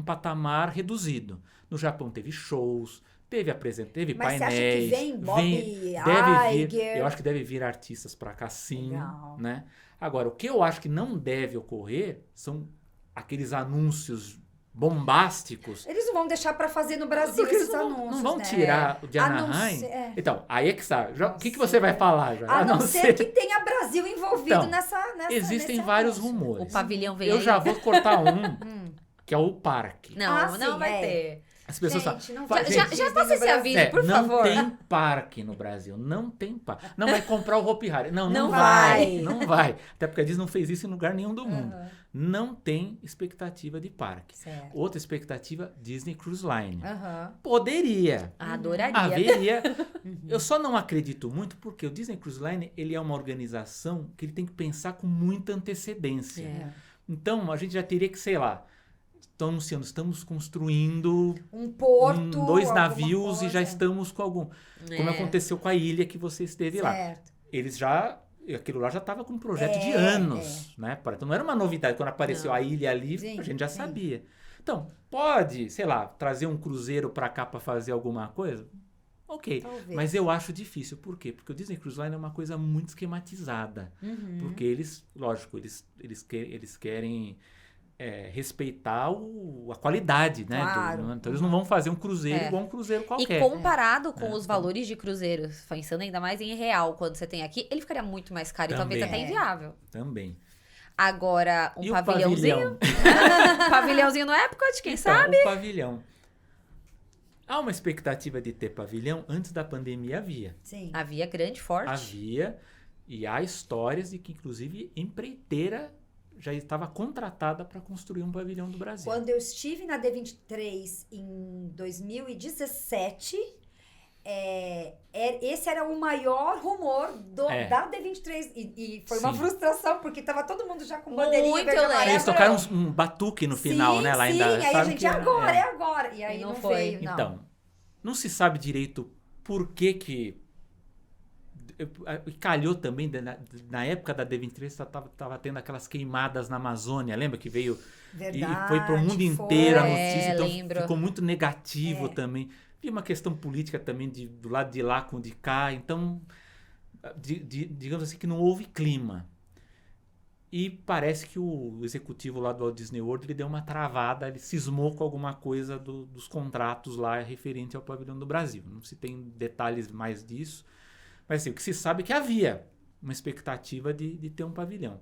patamar reduzido. No Japão teve shows, Teve Mas painéis. você acha que vem Bob deve vir, Iger? eu acho que deve vir artistas para cá, sim, Legal. né? Agora, o que eu acho que não deve ocorrer são aqueles anúncios bombásticos. Eles não vão deixar pra fazer no Brasil Porque esses eles anúncios, não vão né? tirar o de A não Anaheim. ser- Então, aí é que está. O Não que sei. você vai falar, já? A não ser que tenha Brasil envolvido Então, nessa existem nesse vários anúncio. rumores. O pavilhão vem Eu aí. já vou cortar um, que é o parque. Não, Ah, não sim, vai é. ter. As pessoas Gente, falam. não Fala, vai gente, ter já Disney passa no esse Brasil. aviso, por não favor. tem parque no Brasil, não tem parque. Não vai comprar o Hopi Hari. Não Não vai. vai. Não vai. Até porque a Disney não fez isso em lugar nenhum do mundo. Aham. Não tem expectativa de parque. Certo. Outra expectativa, Disney Cruise Line. Aham. Poderia. Adoraria. Haveria. Eu só não acredito muito porque o Disney Cruise Line, ele é uma organização que ele tem que pensar com muita antecedência. É. Então, a gente já teria que, sei lá, estão anunciando, estamos construindo Um porto. 2 alguma navios e já coisa. estamos com algum. Como aconteceu com a ilha que você esteve lá. Certo. Eles já. Aquilo lá já estava com um projeto de É, anos, né? Então não era uma novidade. Quando apareceu Não. a ilha ali, Sim, a gente já sim. sabia. Então, pode, sei lá, trazer um cruzeiro para cá para fazer alguma coisa? Ok. Talvez. Mas eu acho difícil. Por quê? Porque o Disney Cruise Line é uma coisa muito esquematizada. Uhum. Porque eles, lógico, eles querem respeitar a qualidade, né? Claro. Então eles não vão fazer um cruzeiro É. igual um cruzeiro E qualquer. comparado com É. os valores de cruzeiro, pensando ainda mais em real, quando você tem aqui, ele ficaria muito mais caro e talvez Também. até inviável. Também. Agora, um E o pavilhãozinho. pavilhão? Pavilhãozinho no Epcot, quem Então, sabe? o pavilhão. Há uma expectativa de ter pavilhão. Antes da pandemia havia. Sim. Havia grande, forte. Havia. E há histórias de que, inclusive, empreiteira já estava contratada para construir um pavilhão do Brasil. Quando eu estive na D23 em 2017, esse era o maior rumor É. da D23. E foi uma Sim. frustração, porque tava todo mundo já com bandeirinha Muito, verde e eu lembro. amarela. Eles tocaram um batuque no final, sim, né? Lá sim, ainda. aí a sabe gente, que agora, é. é agora. E aí E não, não foi. veio, não. Então, não se sabe direito por que calhou também, na época da D23, estava tendo aquelas queimadas na Amazônia, lembra que veio Verdade, e foi para o mundo inteiro a foi. notícia, então lembro. ficou muito negativo também. E uma questão política também do lado de lá com o de cá, então, digamos assim, que não houve clima. E parece que o executivo lá do Walt Disney World, ele deu uma travada, ele cismou com alguma coisa dos contratos lá referente ao pavilhão do Brasil. Não se tem detalhes mais disso, mas assim, o que se sabe é que havia uma expectativa de ter um pavilhão.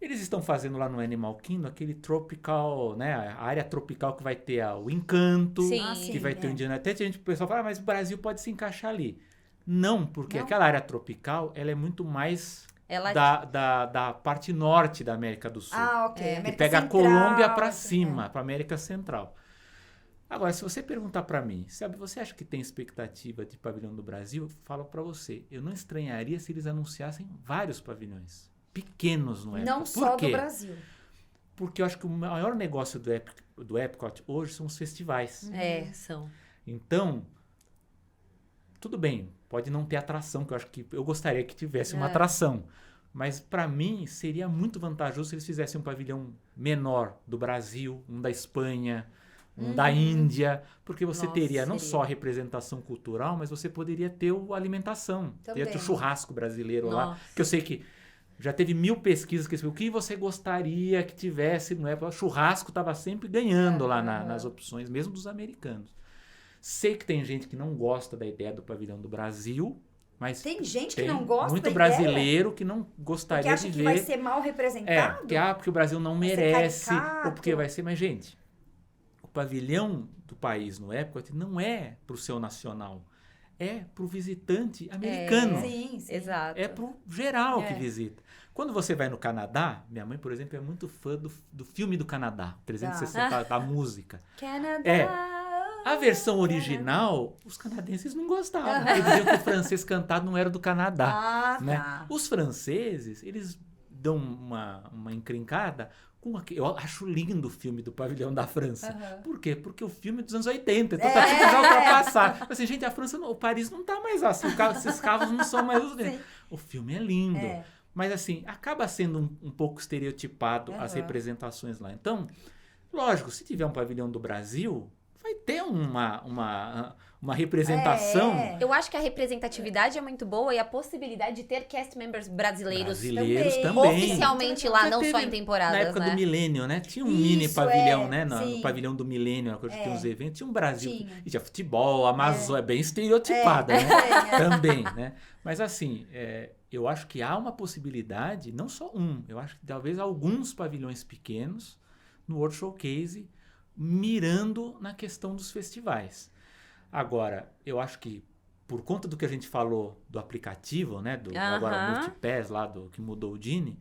Eles estão fazendo lá no Animal Kingdom aquele tropical, né? A área tropical que vai ter o Encanto, Sim. que vai ter o Indiana. Até o pessoal fala, mas o Brasil pode se encaixar ali. Não, porque Não? aquela área tropical, ela é muito mais Ela da parte norte da América do Sul. Ah, ok. É. que América pega a Central, Colômbia para assim, cima, para América Central. Agora, se você perguntar para mim, sabe, você acha que tem expectativa de pavilhão do Brasil? Falo para você, eu não estranharia se eles anunciassem vários pavilhões, pequenos no Epcot. Não Por só quê? do Brasil. Porque eu acho que o maior negócio do Epcot hoje são os festivais. são. Então, tudo bem, pode não ter atração, que eu acho que eu gostaria que tivesse uma É. atração. Mas para mim seria muito vantajoso se eles fizessem um pavilhão menor do Brasil, um da Espanha, um da Índia, porque você Nossa, teria não seria. só a representação cultural, mas você poderia ter a alimentação, teria Também. o churrasco brasileiro lá, Nossa. que eu sei que já teve 1000 pesquisas que o que você gostaria que tivesse no Epcot. O churrasco estava sempre ganhando lá nas opções, mesmo dos americanos. Sei que tem gente que não gosta da ideia do pavilhão do Brasil, mas Tem gente que tem não gosta muito da brasileiro que não ideia, porque gostaria acha de que ver. vai ser mal representado. Porque o Brasil não Vai ser merece, caricato. ou porque vai ser. Mas, gente, o pavilhão do país no Epcot não é pro seu nacional, é pro visitante americano. Sim, sim. Exato. É pro geral É. que visita. Quando você vai no Canadá, minha mãe, por exemplo, é muito fã do filme do Canadá, 360 da música. Canadá. É. A versão original, os canadenses não gostavam. Eles diziam que o francês cantado não era do Canadá. Ah, Né? tá. Os franceses, eles dão uma encrencada com aquele... Eu acho lindo o filme do Pavilhão da França. Aham. Por quê? Porque o filme é dos anos 80, então tá tudo já ultrapassado. Assim, gente, a França, o Paris não tá mais assim, esses carros não são mais os mesmos. O filme é lindo. É. Mas assim, acaba sendo um pouco estereotipado as Aham. representações lá. Então, lógico, se tiver um pavilhão do Brasil, vai ter uma representação. Eu acho que a representatividade é muito boa e a possibilidade de ter cast members brasileiros também. oficialmente lá, Já não só teve em temporadas, na época né? do milênio, né? Tinha um Isso, mini pavilhão, né? sim. No pavilhão do milênio, onde tinha uns eventos. Tinha um Brasil. Tinha. E tinha futebol, Amazônia, bem estereotipada, né? Também, né? Mas assim, eu acho que há uma possibilidade, não só eu acho que talvez alguns pavilhões pequenos no World Showcase mirando na questão dos festivais. Agora, eu acho que por conta do que a gente falou do aplicativo, né? Agora Multipass lá, que mudou o Genie.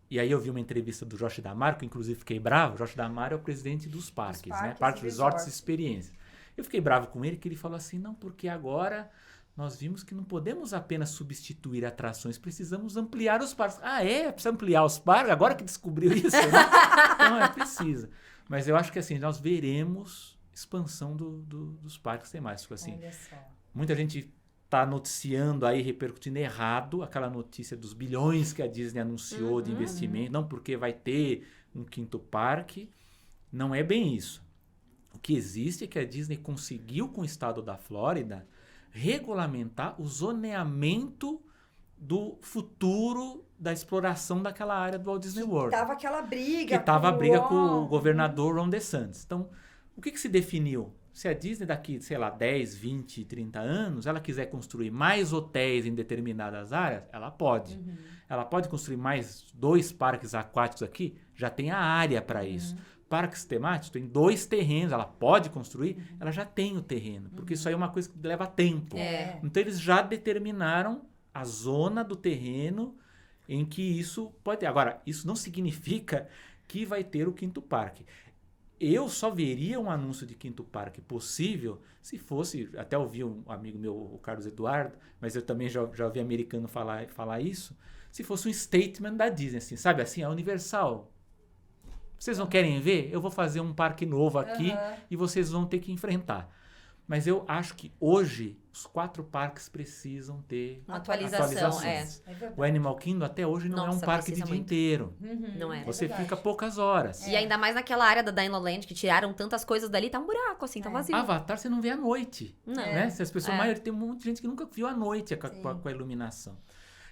E aí eu vi uma entrevista do Josh D'Amaro, que inclusive fiquei bravo. O Josh D'Amaro é o presidente dos parques, né? Parques, Resorts e Experiências. Eu fiquei bravo com ele, que ele falou assim, não, porque agora nós vimos que não podemos apenas substituir atrações, precisamos ampliar os parques. Ah, precisa ampliar os parques? Agora que descobriu isso, né? Não, precisa. Mas eu acho que assim, nós veremos expansão dos parques temáticos. Assim. Olha só. Muita gente está noticiando aí, repercutindo errado aquela notícia dos bilhões que a Disney anunciou de investimento. Não porque vai ter um 5º parque. Não é bem isso. O que existe é que a Disney conseguiu com o estado da Flórida regulamentar o zoneamento do futuro da exploração daquela área do Walt Disney World. Tava aquela briga. Que tava a briga com o governador Ron DeSantis. Então, o que se definiu? Se a Disney daqui, sei lá, 10, 20, 30 anos, ela quiser construir mais hotéis em determinadas áreas, ela pode. Ela pode construir mais 2 parques aquáticos aqui, já tem a área para isso. Parques temáticos, tem 2 terrenos, ela pode construir, ela já tem o terreno. Porque isso aí é uma coisa que leva tempo. Então, eles já determinaram a zona do terreno em que isso pode ter. Agora, isso não significa que vai ter o 5º parque. Eu só veria um anúncio de 5º parque possível se fosse, até ouvi um amigo meu, o Carlos Eduardo, mas eu também já ouvi americano falar isso, se fosse um statement da Disney, assim, sabe assim, a Universal, vocês não querem ver? Eu vou fazer um parque novo aqui e vocês vão ter que enfrentar. Mas eu acho que hoje os 4 parques precisam ter uma atualização. O Animal Kingdom até hoje não é um parque de dia inteiro. Não é. Você fica poucas horas. E ainda mais naquela área da Dino Land, que tiraram tantas coisas dali, tá um buraco, assim, tá vazio. Avatar você não vê à noite. Não. Né? Se as pessoas, tem um monte de gente que nunca viu à noite com a iluminação.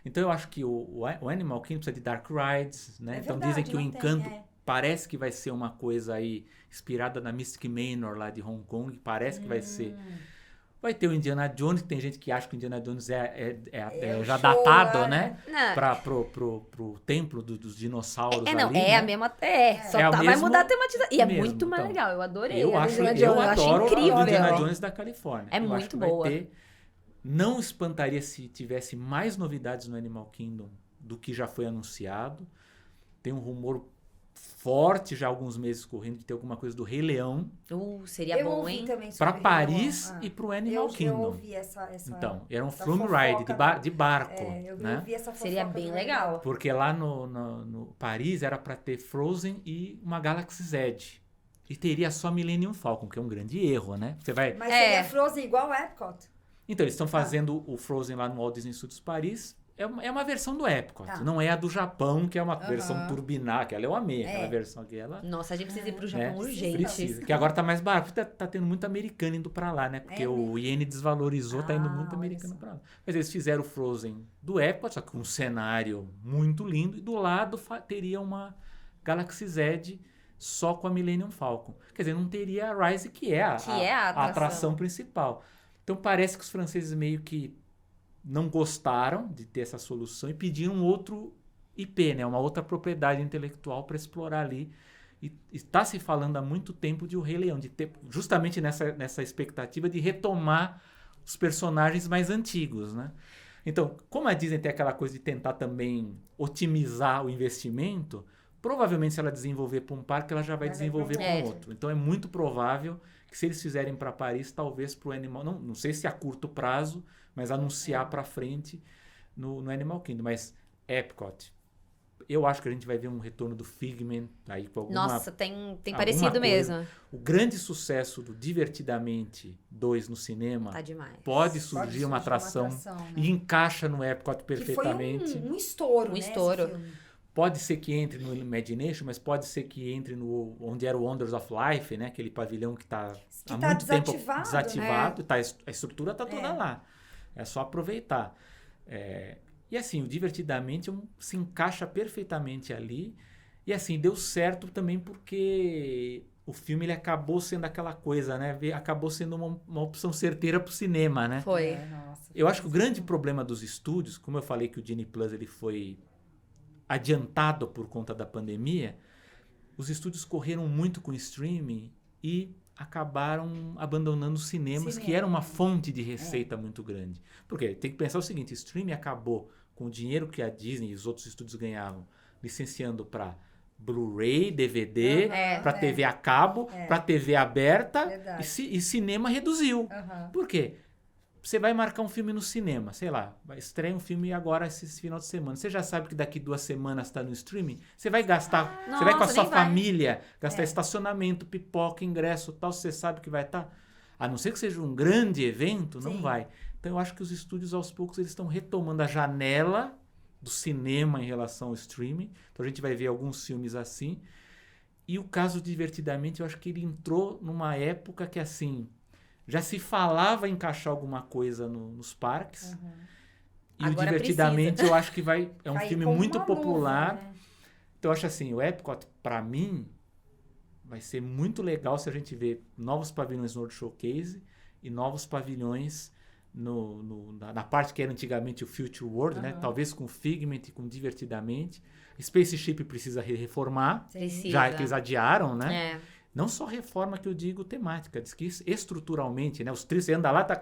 Então eu acho que o Animal Kingdom precisa de Dark Rides, né? Então dizem que o Encanto parece que vai ser uma coisa aí inspirada na Mystic Manor lá de Hong Kong, parece que vai ser. Vai ter o Indiana Jones, que tem gente que acha que o Indiana Jones é já datado, né? Pro templo dos dinossauros ali. É a mesma... vai mudar a tematização. E é mesmo, muito mais então, legal, eu adorei. Eu adoro incrível. o Indiana Jones da Califórnia. É muito boa. Não espantaria se tivesse mais novidades no Animal Kingdom do que já foi anunciado. Tem um rumor forte já há alguns meses correndo de ter alguma coisa do Rei Leão. Seria bom, hein? Para Paris e pro Animal Kingdom. Eu ouvi essa então, era um flume ride de barco. Eu né? ouvi essa Seria bem legal. Porque lá no Paris era para ter Frozen e uma Galaxy Z. E teria só Millennium Falcon, que é um grande erro, né? Você vai... Mas seria Frozen igual a Epcot? Então, eles estão fazendo o Frozen lá no Walt Disney Studios Paris. É uma versão do Epcot. Não é a do Japão, que é uma versão turbinada. Aquela eu amei, aquela versão aquela. Nossa, a gente precisa ir pro Japão urgente. Precisa. Que agora tá mais barato. Tá tendo muito americano indo pra lá, né? Porque o iene desvalorizou, tá indo muito americano pra lá. Mas eles fizeram o Frozen do Epcot, só que com um cenário muito lindo. E do lado teria uma Galaxy Z só com a Millennium Falcon. Quer dizer, não teria a Rise, que é a atração principal. Então parece que os franceses meio que não gostaram de ter essa solução e pediram um outro IP, né? Uma outra propriedade intelectual para explorar ali. E está se falando há muito tempo de O Rei Leão, de ter justamente nessa expectativa de retomar os personagens mais antigos, né? Então, como a Disney tem aquela coisa de tentar também otimizar o investimento, provavelmente se ela desenvolver para um parque, ela já vai desenvolver para um outro. Então é muito provável que se eles fizerem para Paris, talvez para o Animal... Não sei se a curto prazo, mas anunciar para frente no Animal Kingdom. Mas Epcot, eu acho que a gente vai ver um retorno do Figment aí com alguma... Nossa, tem parecido mesmo. O grande sucesso do Divertidamente 2 no cinema... Tá demais. Pode surgir uma atração né? e encaixa no Epcot perfeitamente. Que foi um estouro, Um né, estouro. esse filme. Pode ser que entre no Imagination, mas pode ser que entre no onde era o Wonders of Life, né? Aquele pavilhão que está há tá muito tempo desativado, desativado. Tá, a estrutura está toda lá. É só aproveitar. E assim, o Divertidamente se encaixa perfeitamente ali. E assim, deu certo também porque o filme ele acabou sendo aquela coisa, né? Acabou sendo uma opção certeira para o cinema, né? Foi. Nossa, Eu acho que o grande problema dos estúdios, como eu falei que o Disney Plus ele foi adiantado por conta da pandemia, os estúdios correram muito com o streaming e acabaram abandonando os cinemas, que era uma fonte de receita muito grande. Porque tem que pensar o seguinte, o streaming acabou com o dinheiro que a Disney e os outros estúdios ganhavam, licenciando para Blu-ray, DVD, para TV a cabo, para TV aberta, e cinema reduziu. Por quê? Você vai marcar um filme no cinema, sei lá, vai estrear um filme agora esse final de semana. Você já sabe que daqui 2 semanas está no streaming? Você vai gastar, você vai com a sua família, gastar estacionamento, pipoca, ingresso, tal, você sabe que vai estar. A não ser que seja um grande evento, não vai. Então eu acho que os estúdios aos poucos eles estão retomando a janela do cinema em relação ao streaming. Então a gente vai ver alguns filmes assim. E o caso Divertidamente, eu acho que ele entrou numa época que assim já se falava em encaixar alguma coisa nos parques. E agora o Divertidamente eu acho que é um filme muito popular. Luva, né? Então eu acho assim, o Epcot, para mim, vai ser muito legal se a gente ver novos pavilhões no World Showcase e novos pavilhões na parte que era antigamente o Future World, né? Talvez com Figment e com Divertidamente. Spaceship precisa reformar, já que eles adiaram, né? Não só reforma que eu digo temática, diz que estruturalmente, né? Os trilhos, você anda lá, tá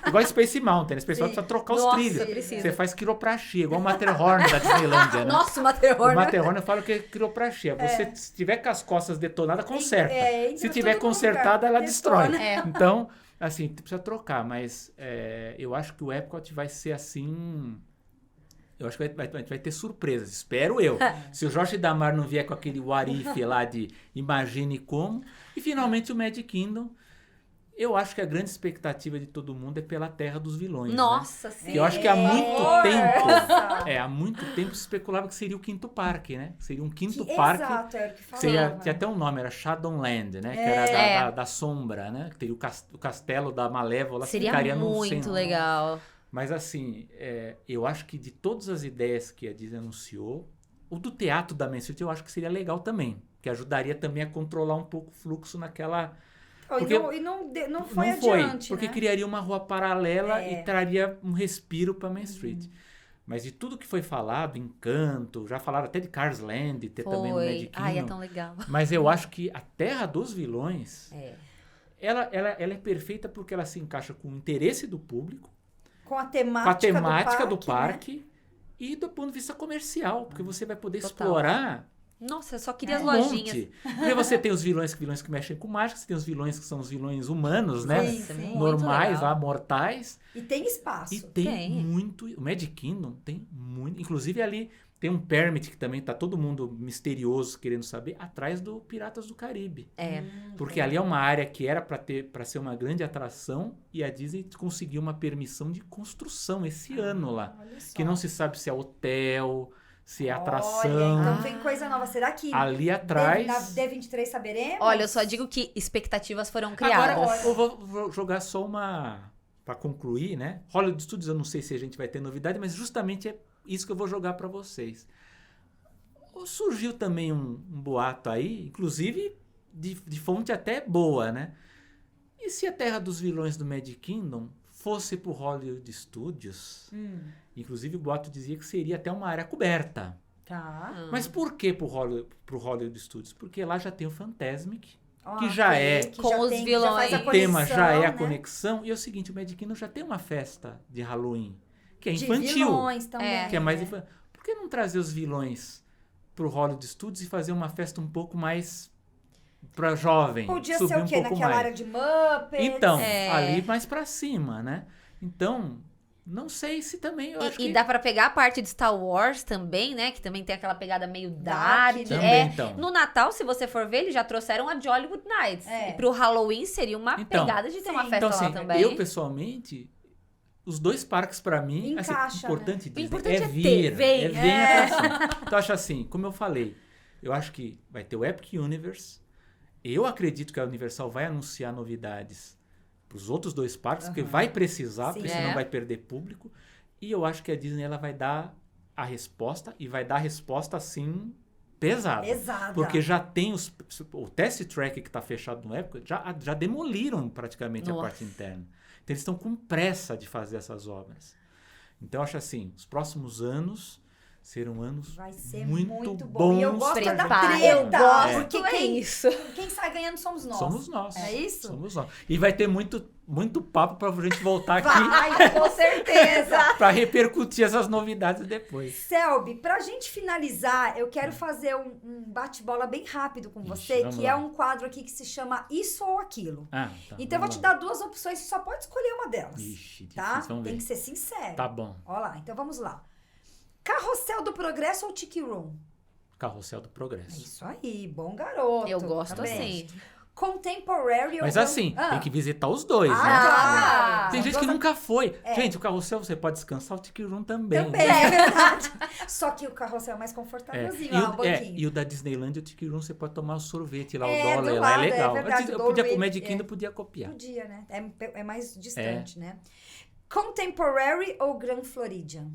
igual Space Mountain. Space Mountain precisa trocar os trilhos. Você faz quiropraxia, igual o Matterhorn da Disneylândia, né? Nossa, o Matterhorn. O Matterhorn eu falo que é quiropraxia. Você, se tiver com as costas detonadas, conserta. Se tiver consertada, ela destrói. Então, assim, precisa trocar, mas eu acho que o Epcot vai ser assim. Eu acho que vai ter surpresas, espero eu. Se o Jorge Damar não vier com aquele what if lá de imagine como. E finalmente o Magic Kingdom. Eu acho que a grande expectativa de todo mundo é pela Terra dos Vilões. Nossa, né? sim. Eu acho que há muito tempo se especulava que seria o quinto parque, né? Seria um quinto parque. Exato, era o que falava. Tinha até um nome, era Shadowland, né? Que era da sombra, né? Que teria o castelo da Malévola. Seria muito legal. Mas assim, eu acho que de todas as ideias que a Disney anunciou, o do teatro da Main Street eu acho que seria legal também. Que ajudaria também a controlar um pouco o fluxo naquela... Porque não foi adiante, porque né? criaria uma rua paralela e traria um respiro para Main Street. Mas de tudo que foi falado, Encanto, já falaram até de Cars Land, ter também no Magic Kingdom. Ai, é tão legal. Mas eu acho que a Terra dos Vilões, ela é perfeita porque ela se encaixa com o interesse do público, com a temática do parque, né? E do ponto de vista comercial, porque você vai poder explorar. Nossa, eu só queria as lojinhas. Porque você tem os vilões que mexem com mágica, você tem os vilões que são os vilões humanos, né? Sim. Normais, lá, mortais. E tem espaço. E tem muito. O Magic Kingdom tem muito. Inclusive ali tem um permit que também tá todo mundo misterioso querendo saber, atrás do Piratas do Caribe. Porque ali é uma área que era para ser uma grande atração e a Disney conseguiu uma permissão de construção esse ano lá. Que não se sabe se é hotel, se é atração. Então vem coisa nova. Será que ali atrás... Na D23 saberemos? Olha, eu só digo que expectativas foram criadas. Agora, eu vou jogar só uma... Para concluir, né? Hollywood Studios, eu não sei se a gente vai ter novidade, mas justamente é isso que eu vou jogar para vocês. Surgiu também um boato aí, inclusive de fonte até boa, né? E se a Terra dos Vilões do Magic Kingdom fosse pro Hollywood Studios? Inclusive o boato dizia que seria até uma área coberta. Tá. Mas por que pro Hollywood Studios? Porque lá já tem o Fantasmic, que já é... com os vilões. O tema já é a conexão. E é o seguinte, o Magic Kingdom já tem uma festa de Halloween, que é infantil. De vilões também. Que é mais infantil. Por que não trazer os vilões pro Hollywood Studios e fazer uma festa um pouco mais para jovem? Podia ser o quê? Naquela área de Muppets? Então, ali mais para cima, né? Então, não sei se também... Eu acho que... dá para pegar a parte de Star Wars também, né? Que também tem aquela pegada meio dark. Também, então. No Natal, se você for ver, eles já trouxeram a Jollywood Nights. E pro Halloween seria uma pegada de ter uma festa lá também. Eu, pessoalmente... os 2 parques, pra mim, Encaixa, assim, importante né? Disney O importante é ter, vir. vem. Vem atração. Então, eu acho assim, como eu falei, eu acho que vai ter o Epic Universe. Eu acredito que a Universal vai anunciar novidades pros outros 2 parques, porque vai precisar, porque Sim. senão vai perder público. E eu acho que a Disney ela vai dar a resposta, e vai dar a resposta, assim, pesada. Exata. Porque já tem o test track que está fechado no Epic, já demoliram praticamente a Nossa. parte interna. Então eles estão com pressa de fazer essas obras. Então eu acho assim, os próximos anos serão anos Vai ser muito bom. E eu bons gosto pra da Prepara, treta. eu gosto, Porque é isso. quem sai ganhando somos nós. Somos nós. É isso? Somos nós. E vai ter muito papo pra gente voltar aqui Vai, com certeza. para repercutir essas novidades depois. Selby, pra gente finalizar, eu quero fazer um bate-bola bem rápido com você, vamos que lá. é um quadro aqui que se chama Isso ou Aquilo. Ah, tá. Então eu vou te dar 2 opções, você só pode escolher uma delas. Ixi, tá? difícil, vamos Tem ver. que ser sincero. Tá bom. Ó lá, então vamos lá. Carrossel do Progresso ou Tiki Room? Carrossel do É Progresso. isso aí, bom garoto. Eu gosto tá bem. assim. Contemporary ou... Mas assim, Ah. tem que visitar os 2, né? claro. Tem gente que Duas- nunca foi. Gente, o carrossel você pode descansar, o Tiki Room também. Também, é verdade. Só que o carrossel é mais confortávelzinho, ó, o banquinho. E o da Disneyland, o Tiki Room, você pode tomar o sorvete lá, É, o do dólar lá, é lado, é legal. verdade, Eu o podia, Dolby, o Magic é. Kingdom podia copiar. Podia, né? É mais distante, né? Contemporary ou Grand Floridian?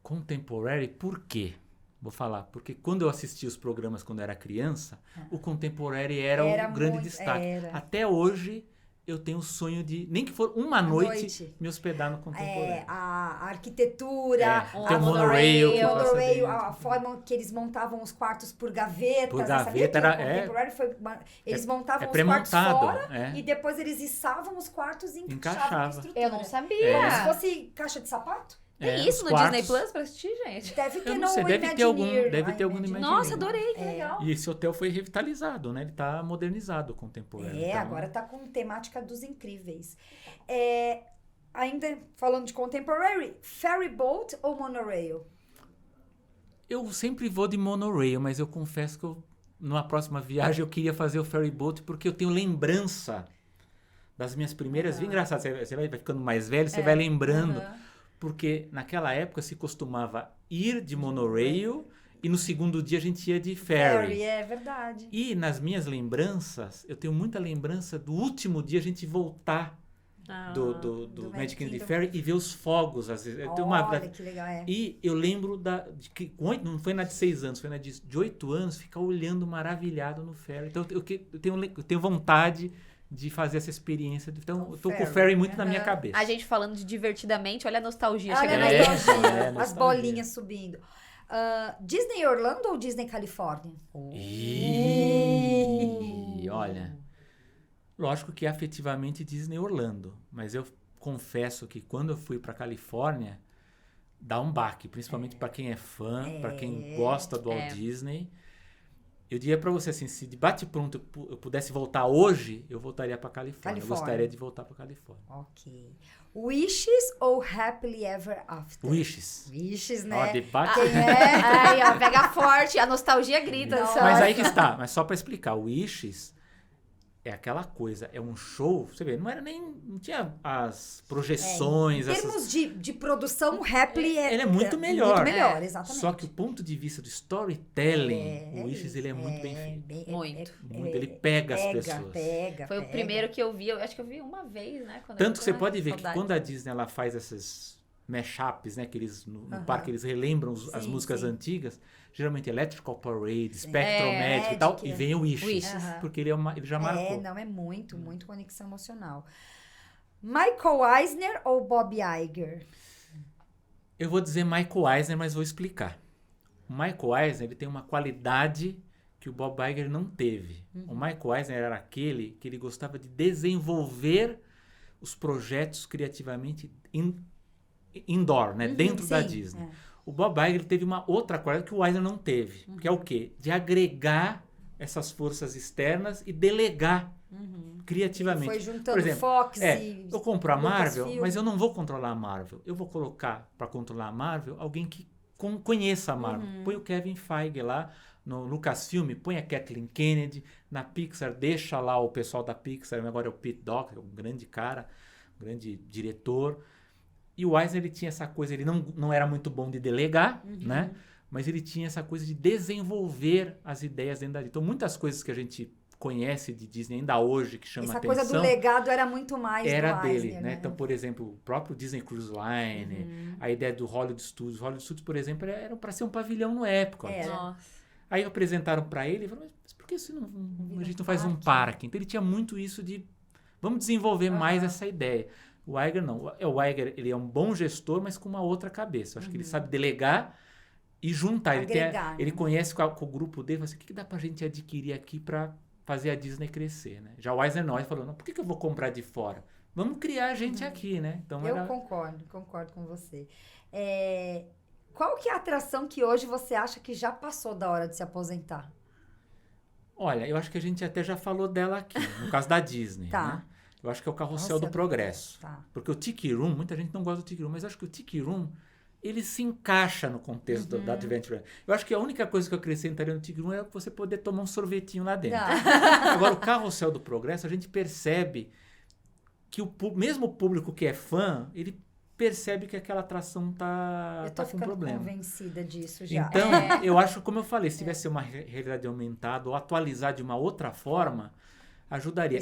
Contemporary, por quê? Vou falar, porque quando eu assisti os programas quando eu era criança, o Contemporary era Era o grande muito- destaque. era. Até hoje, eu tenho o sonho de, nem que for uma noite, noite. me hospedar no Contemporary. A arquitetura, É, tem o monorail, que o passa monorail, dentro. a forma que eles montavam os quartos por gavetas. Por né? Sabia gaveta, que era- o Contemporary foi... Eles montavam os quartos pré-montado. fora É. e depois eles içavam os quartos e encaixavam Encaixava. a estrutura. Eu não sabia. Como se fosse caixa de sapato? Tem É, isso os no quartos. Disney Plus pra assistir, gente? Deve ter Eu no não sei, deve ter algum Imagineer. no Imagineer. Nossa, adorei, que legal. E esse hotel foi revitalizado, né? Ele tá modernizado, o Contemporary. É, Então, agora tá com temática dos incríveis. Ainda falando de Contemporary, ferry boat ou monorail? Eu sempre vou de monorail, mas eu confesso que numa próxima viagem eu queria fazer o ferry boat porque eu tenho lembrança das minhas primeiras. Engraçado, você vai ficando mais velho, você vai lembrando. Porque naquela época se costumava ir de monorail e no segundo dia a gente ia de ferry. É verdade. E nas minhas lembranças, eu tenho muita lembrança do último dia a gente voltar do do Magic Kingdom de Kingdom. ferry e ver os fogos. Às vezes. Eu tenho uma, Olha que legal, E eu lembro de que não foi na de 6 anos, foi na de 8 anos, ficar olhando maravilhado no ferry. Então eu tenho vontade de fazer essa experiência. Então eu tô com o ferry muito na minha cabeça. A gente falando de divertidamente, olha a nostalgia Olha chegando a aí. nostalgia, É, as nostalgia. bolinhas subindo. Disney Orlando ou Disney Califórnia? E olha, lógico que é afetivamente Disney Orlando, mas eu confesso que quando eu fui para Califórnia, dá um baque, principalmente para quem é fã, para quem gosta do Walt Disney. Eu diria para você assim, se de bate-pronto eu pudesse voltar hoje, eu voltaria para Califórnia. Eu gostaria de voltar para Califórnia. Ok. Wishes ou Happily Ever After? Wishes. Wishes, Ó, né? debate. Quem é? Aí, ó, pega forte, a nostalgia grita. Nossa. Só. Mas aí que está, mas só para explicar, o Wishes é aquela coisa, é um show, você vê, não tinha as projeções, Em termos de produção, Happily ele é muito melhor. Muito melhor, exatamente. Só que o ponto de vista do storytelling, o Wishes ele é muito bem feito. Muito. Muito, ele pega as pessoas. Foi o primeiro que eu vi, eu acho que eu vi uma vez, né? Quando Tanto que você eu pode ver saudade. que quando a Disney ela faz esses mashups, né, que eles no parque eles relembram as Sim, músicas sim. antigas, geralmente Electrical Parade, Spectrometric e tal, Magic, e vem o Wishes, Wishes. porque ele já marcou. Não, é muito conexão emocional. Michael Eisner ou Bob Iger? Eu vou dizer Michael Eisner, mas vou explicar. O Michael Eisner ele tem uma qualidade que o Bob Iger não teve. O Michael Eisner era aquele que ele gostava de desenvolver os projetos criativamente indoor, né? Dentro da sim, Disney. O Bob Iger teve uma outra qualidade que o Eisner não teve, que é o quê? De agregar essas forças externas e delegar criativamente. Foi juntando Por exemplo, Fox e eu compro a Marvel, Lucasfilm. mas eu não vou controlar a Marvel. Eu vou colocar para controlar a Marvel alguém que conheça a Marvel. Põe o Kevin Feige lá no Lucasfilm, põe a Kathleen Kennedy. Na Pixar, deixa lá o pessoal da Pixar. Agora é o Pete Docter, um grande cara, um grande diretor. E o Eisner, ele tinha essa coisa, ele não era muito bom de delegar, né? Mas ele tinha essa coisa de desenvolver as ideias dentro da Disney. Então, muitas coisas que a gente conhece de Disney ainda hoje, que chama Essa atenção... coisa do legado era muito mais era do dele, Eisner, né? Então, por exemplo, o próprio Disney Cruise Line, a ideia do Hollywood Studios. O Hollywood Studios, por exemplo, era para ser um pavilhão no Epcot. Nossa. Aí apresentaram para ele e falaram, mas por que a gente não faz um parque? Então, ele tinha muito isso de, vamos desenvolver mais essa ideia. O Iger não. O Iger, ele é um bom gestor, mas com uma outra cabeça. Eu acho que ele sabe delegar e juntar. Agregar, ele conhece com o grupo dele, mas o que dá pra gente adquirir aqui para fazer a Disney crescer, né? Já o Eisner não, ele falou, não, por que eu vou comprar de fora? Vamos criar a gente aqui, né? Então, Eu concordo com você. Qual que é a atração que hoje você acha que já passou da hora de se aposentar? Olha, eu acho que a gente até já falou dela aqui, no caso da Disney, né? Eu acho que é o Carrossel do Progresso. Tá. Porque o Tiki Room, muita gente não gosta do Tiki Room, mas eu acho que o Tiki Room, ele se encaixa no contexto da Adventure. Eu acho que a única coisa que eu acrescentaria no Tiki Room é você poder tomar um sorvetinho lá dentro. Agora, o Carrossel do Progresso, a gente percebe que mesmo o público que é fã, ele percebe que aquela atração tá com problema. Eu tô convencida disso já. Então, eu acho, como eu falei, se tivesse uma realidade aumentada ou atualizar de uma outra forma, ajudaria.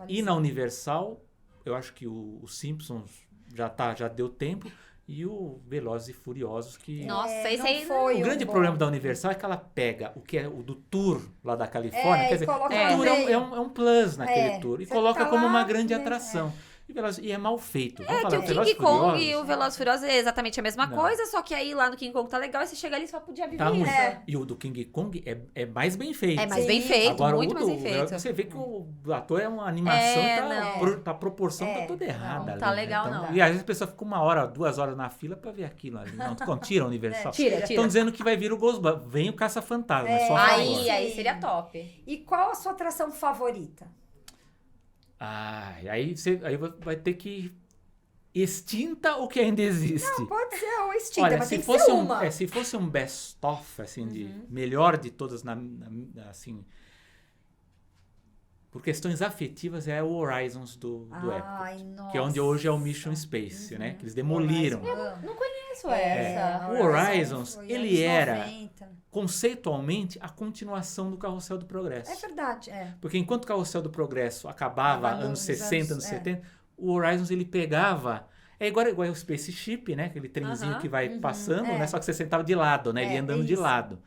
E na Universal, eu acho que o Simpsons já deu tempo. E o Velozes e Furiosos, que... Nossa, esse aí foi o grande problema da Universal é que ela pega o que é o do tour lá da Califórnia, quer dizer, o tour é um plus naquele tour, e coloca como uma grande atração. E é mal feito. Que o King Kong e o Velozes e Furiosos é exatamente a mesma coisa, só que aí lá no King Kong tá legal, e você chega ali e só podia viver isso. E o do King Kong é mais bem feito. É mais bem feito, agora, muito mais bem feito. Você vê que o ator é uma animação, a proporção tá toda errada. Não tá legal, então, não. E às vezes a pessoa fica 1 hora, 2 horas na fila pra ver aquilo ali. Não, tira a Universal. Tira. Estão dizendo que vai vir o Ghostbusters. Vem o Caça-Fantasma. Aí seria top. E qual a sua atração favorita? Aí vai ter que extinta o que ainda existe. Não, pode ser ou extinta, Olha, mas se tem fosse que ser uma. Se fosse um best-of, assim, de melhor de todas, assim, por questões afetivas, é o Horizons do Epcot, que é onde hoje é o Mission Space, né? Que eles demoliram. Não conheço essa. O Horizons, ele era 90. conceitualmente a continuação do Carrossel do Progresso. É verdade, Porque enquanto o Carrossel do Progresso acabava anos 60, anos 70, o Horizons ele pegava... É igual o Spaceship, né? Aquele trenzinho que vai passando, né? Só que você sentava de lado, né? Ele ia andando de lado.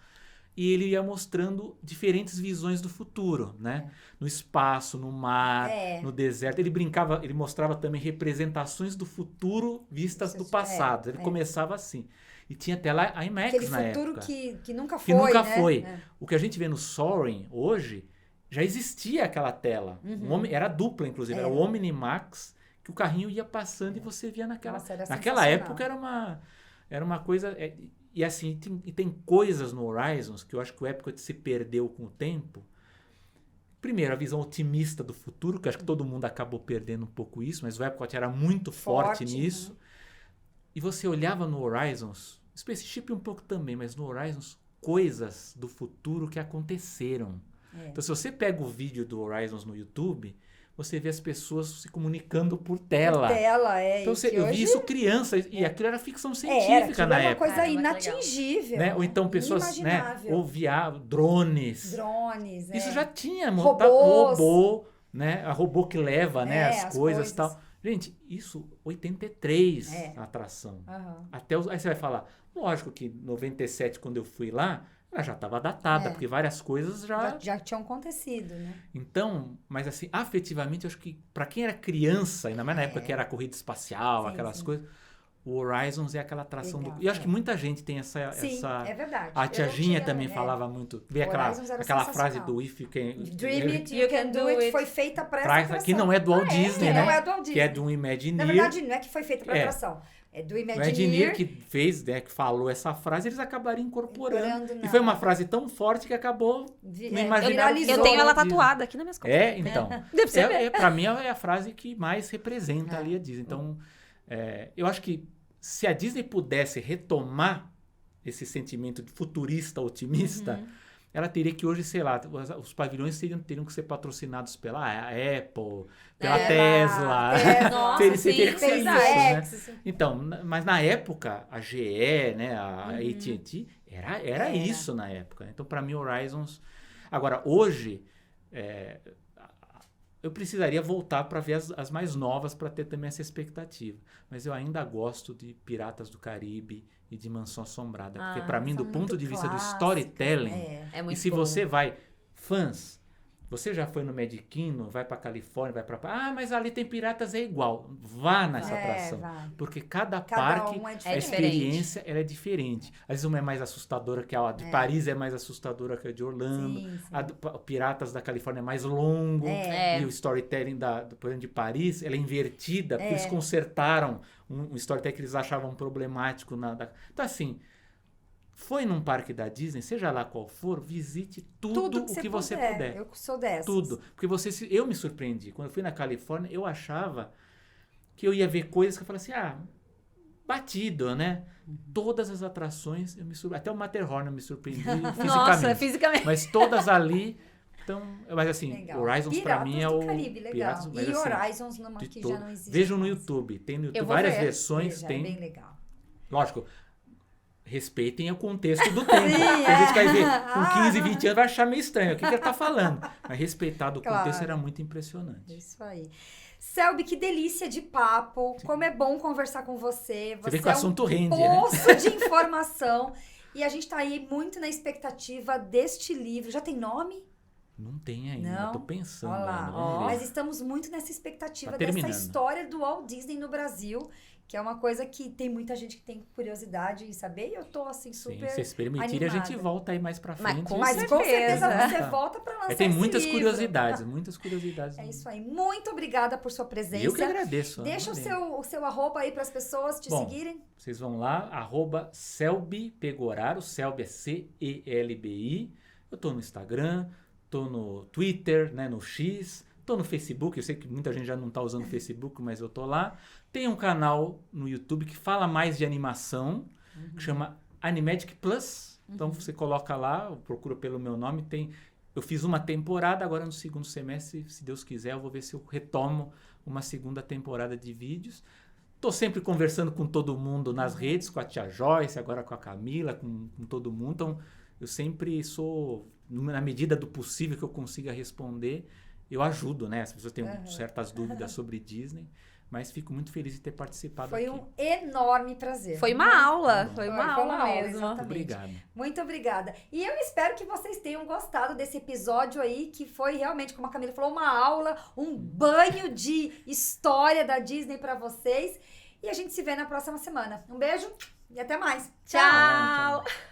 E ele ia mostrando diferentes visões do futuro, né? No espaço, no mar, no deserto. Ele mostrava também representações do futuro vistas do passado. Ele começava assim. E tinha até lá a IMAX aquele na futuro época. que nunca foi, que nunca né? foi. O que a gente vê no Soaring hoje, já existia aquela tela. Era dupla, inclusive. Era o Omnimax, que o carrinho ia passando e você via naquela... Nossa, era naquela época era uma coisa... E assim, tem coisas no Horizons que eu acho que o Epcot se perdeu com o tempo. Primeiro, a visão otimista do futuro, que eu acho que todo mundo acabou perdendo um pouco isso, mas o Epcot era muito forte nisso. E você olhava no Horizons, Spaceship um pouco também, mas no Horizons, coisas do futuro que aconteceram. Então, se você pega o vídeo do Horizons no YouTube, você vê as pessoas se comunicando por tela. Então, eu vi isso criança, e aquilo era ficção científica na época. Era uma coisa inatingível. Né? Ou então pessoas, ouvir drones. Isso já tinha. Robô, né? A robô que leva, né, as coisas e tal. Gente, isso, 83, a atração. Até aí você vai falar, lógico que 97, quando eu fui lá, ela já estava datada, porque várias coisas já tinham acontecido, né? Então, mas assim, afetivamente, eu acho que para quem era criança, ainda mais na época que era a corrida espacial, aquelas coisas, o Horizons é aquela atração do... E eu acho que muita gente tem essa... é verdade. A Tia Ginha também falava muito. Vê aquela frase do If You Can... Dream it, you can do it. Foi feita para essa atração. Que não é do Walt Disney, né? Não é do Walt Disney. Que é de um Imagineer. Na verdade, não é que foi feita para atração. É do Imagineer que fez, né, que falou essa frase, eles acabaram incorporando. E foi uma frase tão forte que acabou no imaginário. Eu tenho ela tatuada aqui na minha costas. Então. Pra mim é a frase que mais representa ali a Disney. Então, eu acho que se a Disney pudesse retomar esse sentimento de futurista, otimista, ela teria que hoje, sei lá, os pavilhões teriam que ser patrocinados pela Apple, pela Tesla. Nossa, Você teria que ser isso, verdade. né? Então, mas na época, a GE, né, a AT&T, era isso na época. Então, para mim, Horizons... Agora, hoje, eu precisaria voltar para ver as mais novas para ter também essa expectativa. Mas eu ainda gosto de Piratas do Caribe e de Mansão Assombrada. Porque para mim, do ponto de vista do storytelling, É muito e se bom. você vai... Fãs, você já foi no Magic Kingdom, vai para Califórnia, vai para... Ah, mas ali tem piratas, é igual. Vá nessa atração. Vai. Porque cada Cada parque, um é a diferente. experiência ela é diferente. Às vezes uma é mais assustadora que a de Paris, é mais assustadora que a de Orlando. Sim, sim. A do Piratas da Califórnia é mais longo. E o storytelling por exemplo, de Paris, ela é invertida, porque eles consertaram um storytelling que eles achavam problemático. Então, assim, foi num parque da Disney, seja lá qual for, visite tudo o que você puder. Eu sou dessas. Tudo. Porque eu me surpreendi. Quando eu fui na Califórnia, eu achava que eu ia ver coisas que eu falava assim, batido, né? Todas as atrações, eu me surpreendi. Até o Matterhorn eu me surpreendi fisicamente. Nossa, fisicamente. Mas todas ali... Então, mas assim, Legal. Horizons pra mim é Piratas o... do Caribe, legal. Piratas, mas, E assim, Horizons, de que todo. já não existe Vejam no mais. YouTube. Tem no Eu YouTube vou várias ver. versões. Veja, Tem, é bem legal. lógico, respeitem o contexto do tempo. Sim, Tem gente que vai ver com 15, Ah. 20 anos vai achar meio estranho. O que ele tá falando? Mas respeitar o Claro. contexto era muito impressionante. Isso aí. Selby, que delícia de papo. Como é bom conversar com você. Você vê que o assunto rende, né? Poço de informação. E a gente tá aí muito na expectativa deste livro. Já tem nome? Não tem ainda, Não? tô pensando Olha lá. ainda. Vamos ver. Mas estamos muito nessa expectativa Tá dessa terminando. história do Walt Disney no Brasil, que é uma coisa que tem muita gente que tem curiosidade em saber. E eu tô assim Sim, super se vocês permitirem, a gente animada. volta aí mais pra Mas frente. com Mas com certeza certeza. você volta pra lançar Tem esse muitas livro. curiosidades, muitas curiosidades. É isso aí. Muito obrigada por sua presença. Eu que agradeço. Deixa Valeu. o seu arroba aí para as pessoas te Bom, seguirem. Vocês vão lá, @Selby Pegoraro, Selby é CELBI. Eu tô no Instagram, tô no Twitter, né, no X, tô no Facebook, eu sei que muita gente já não tá usando o Facebook, mas eu tô lá. Tem um canal no YouTube que fala mais de animação, que chama Animagic Plus. Então você coloca lá, procura pelo meu nome, eu fiz uma temporada, agora no segundo semestre, se Deus quiser, eu vou ver se eu retomo uma segunda temporada de vídeos. Tô sempre conversando com todo mundo nas redes, com a tia Joyce, agora com a Camila, com todo mundo. Então, eu sempre sou, na medida do possível que eu consiga responder, eu ajudo, né? As pessoas têm certas dúvidas sobre Disney, mas fico muito feliz de ter participado Foi aqui. um enorme prazer. Foi uma aula. Bom. Foi Foi uma uma aula aula, mesmo. exatamente. Obrigado. Muito obrigada. E eu espero que vocês tenham gostado desse episódio aí, que foi realmente, como a Camila falou, uma aula, um banho de história da Disney para vocês. E a gente se vê na próxima semana. Um beijo e até mais. Tchau. Tchau.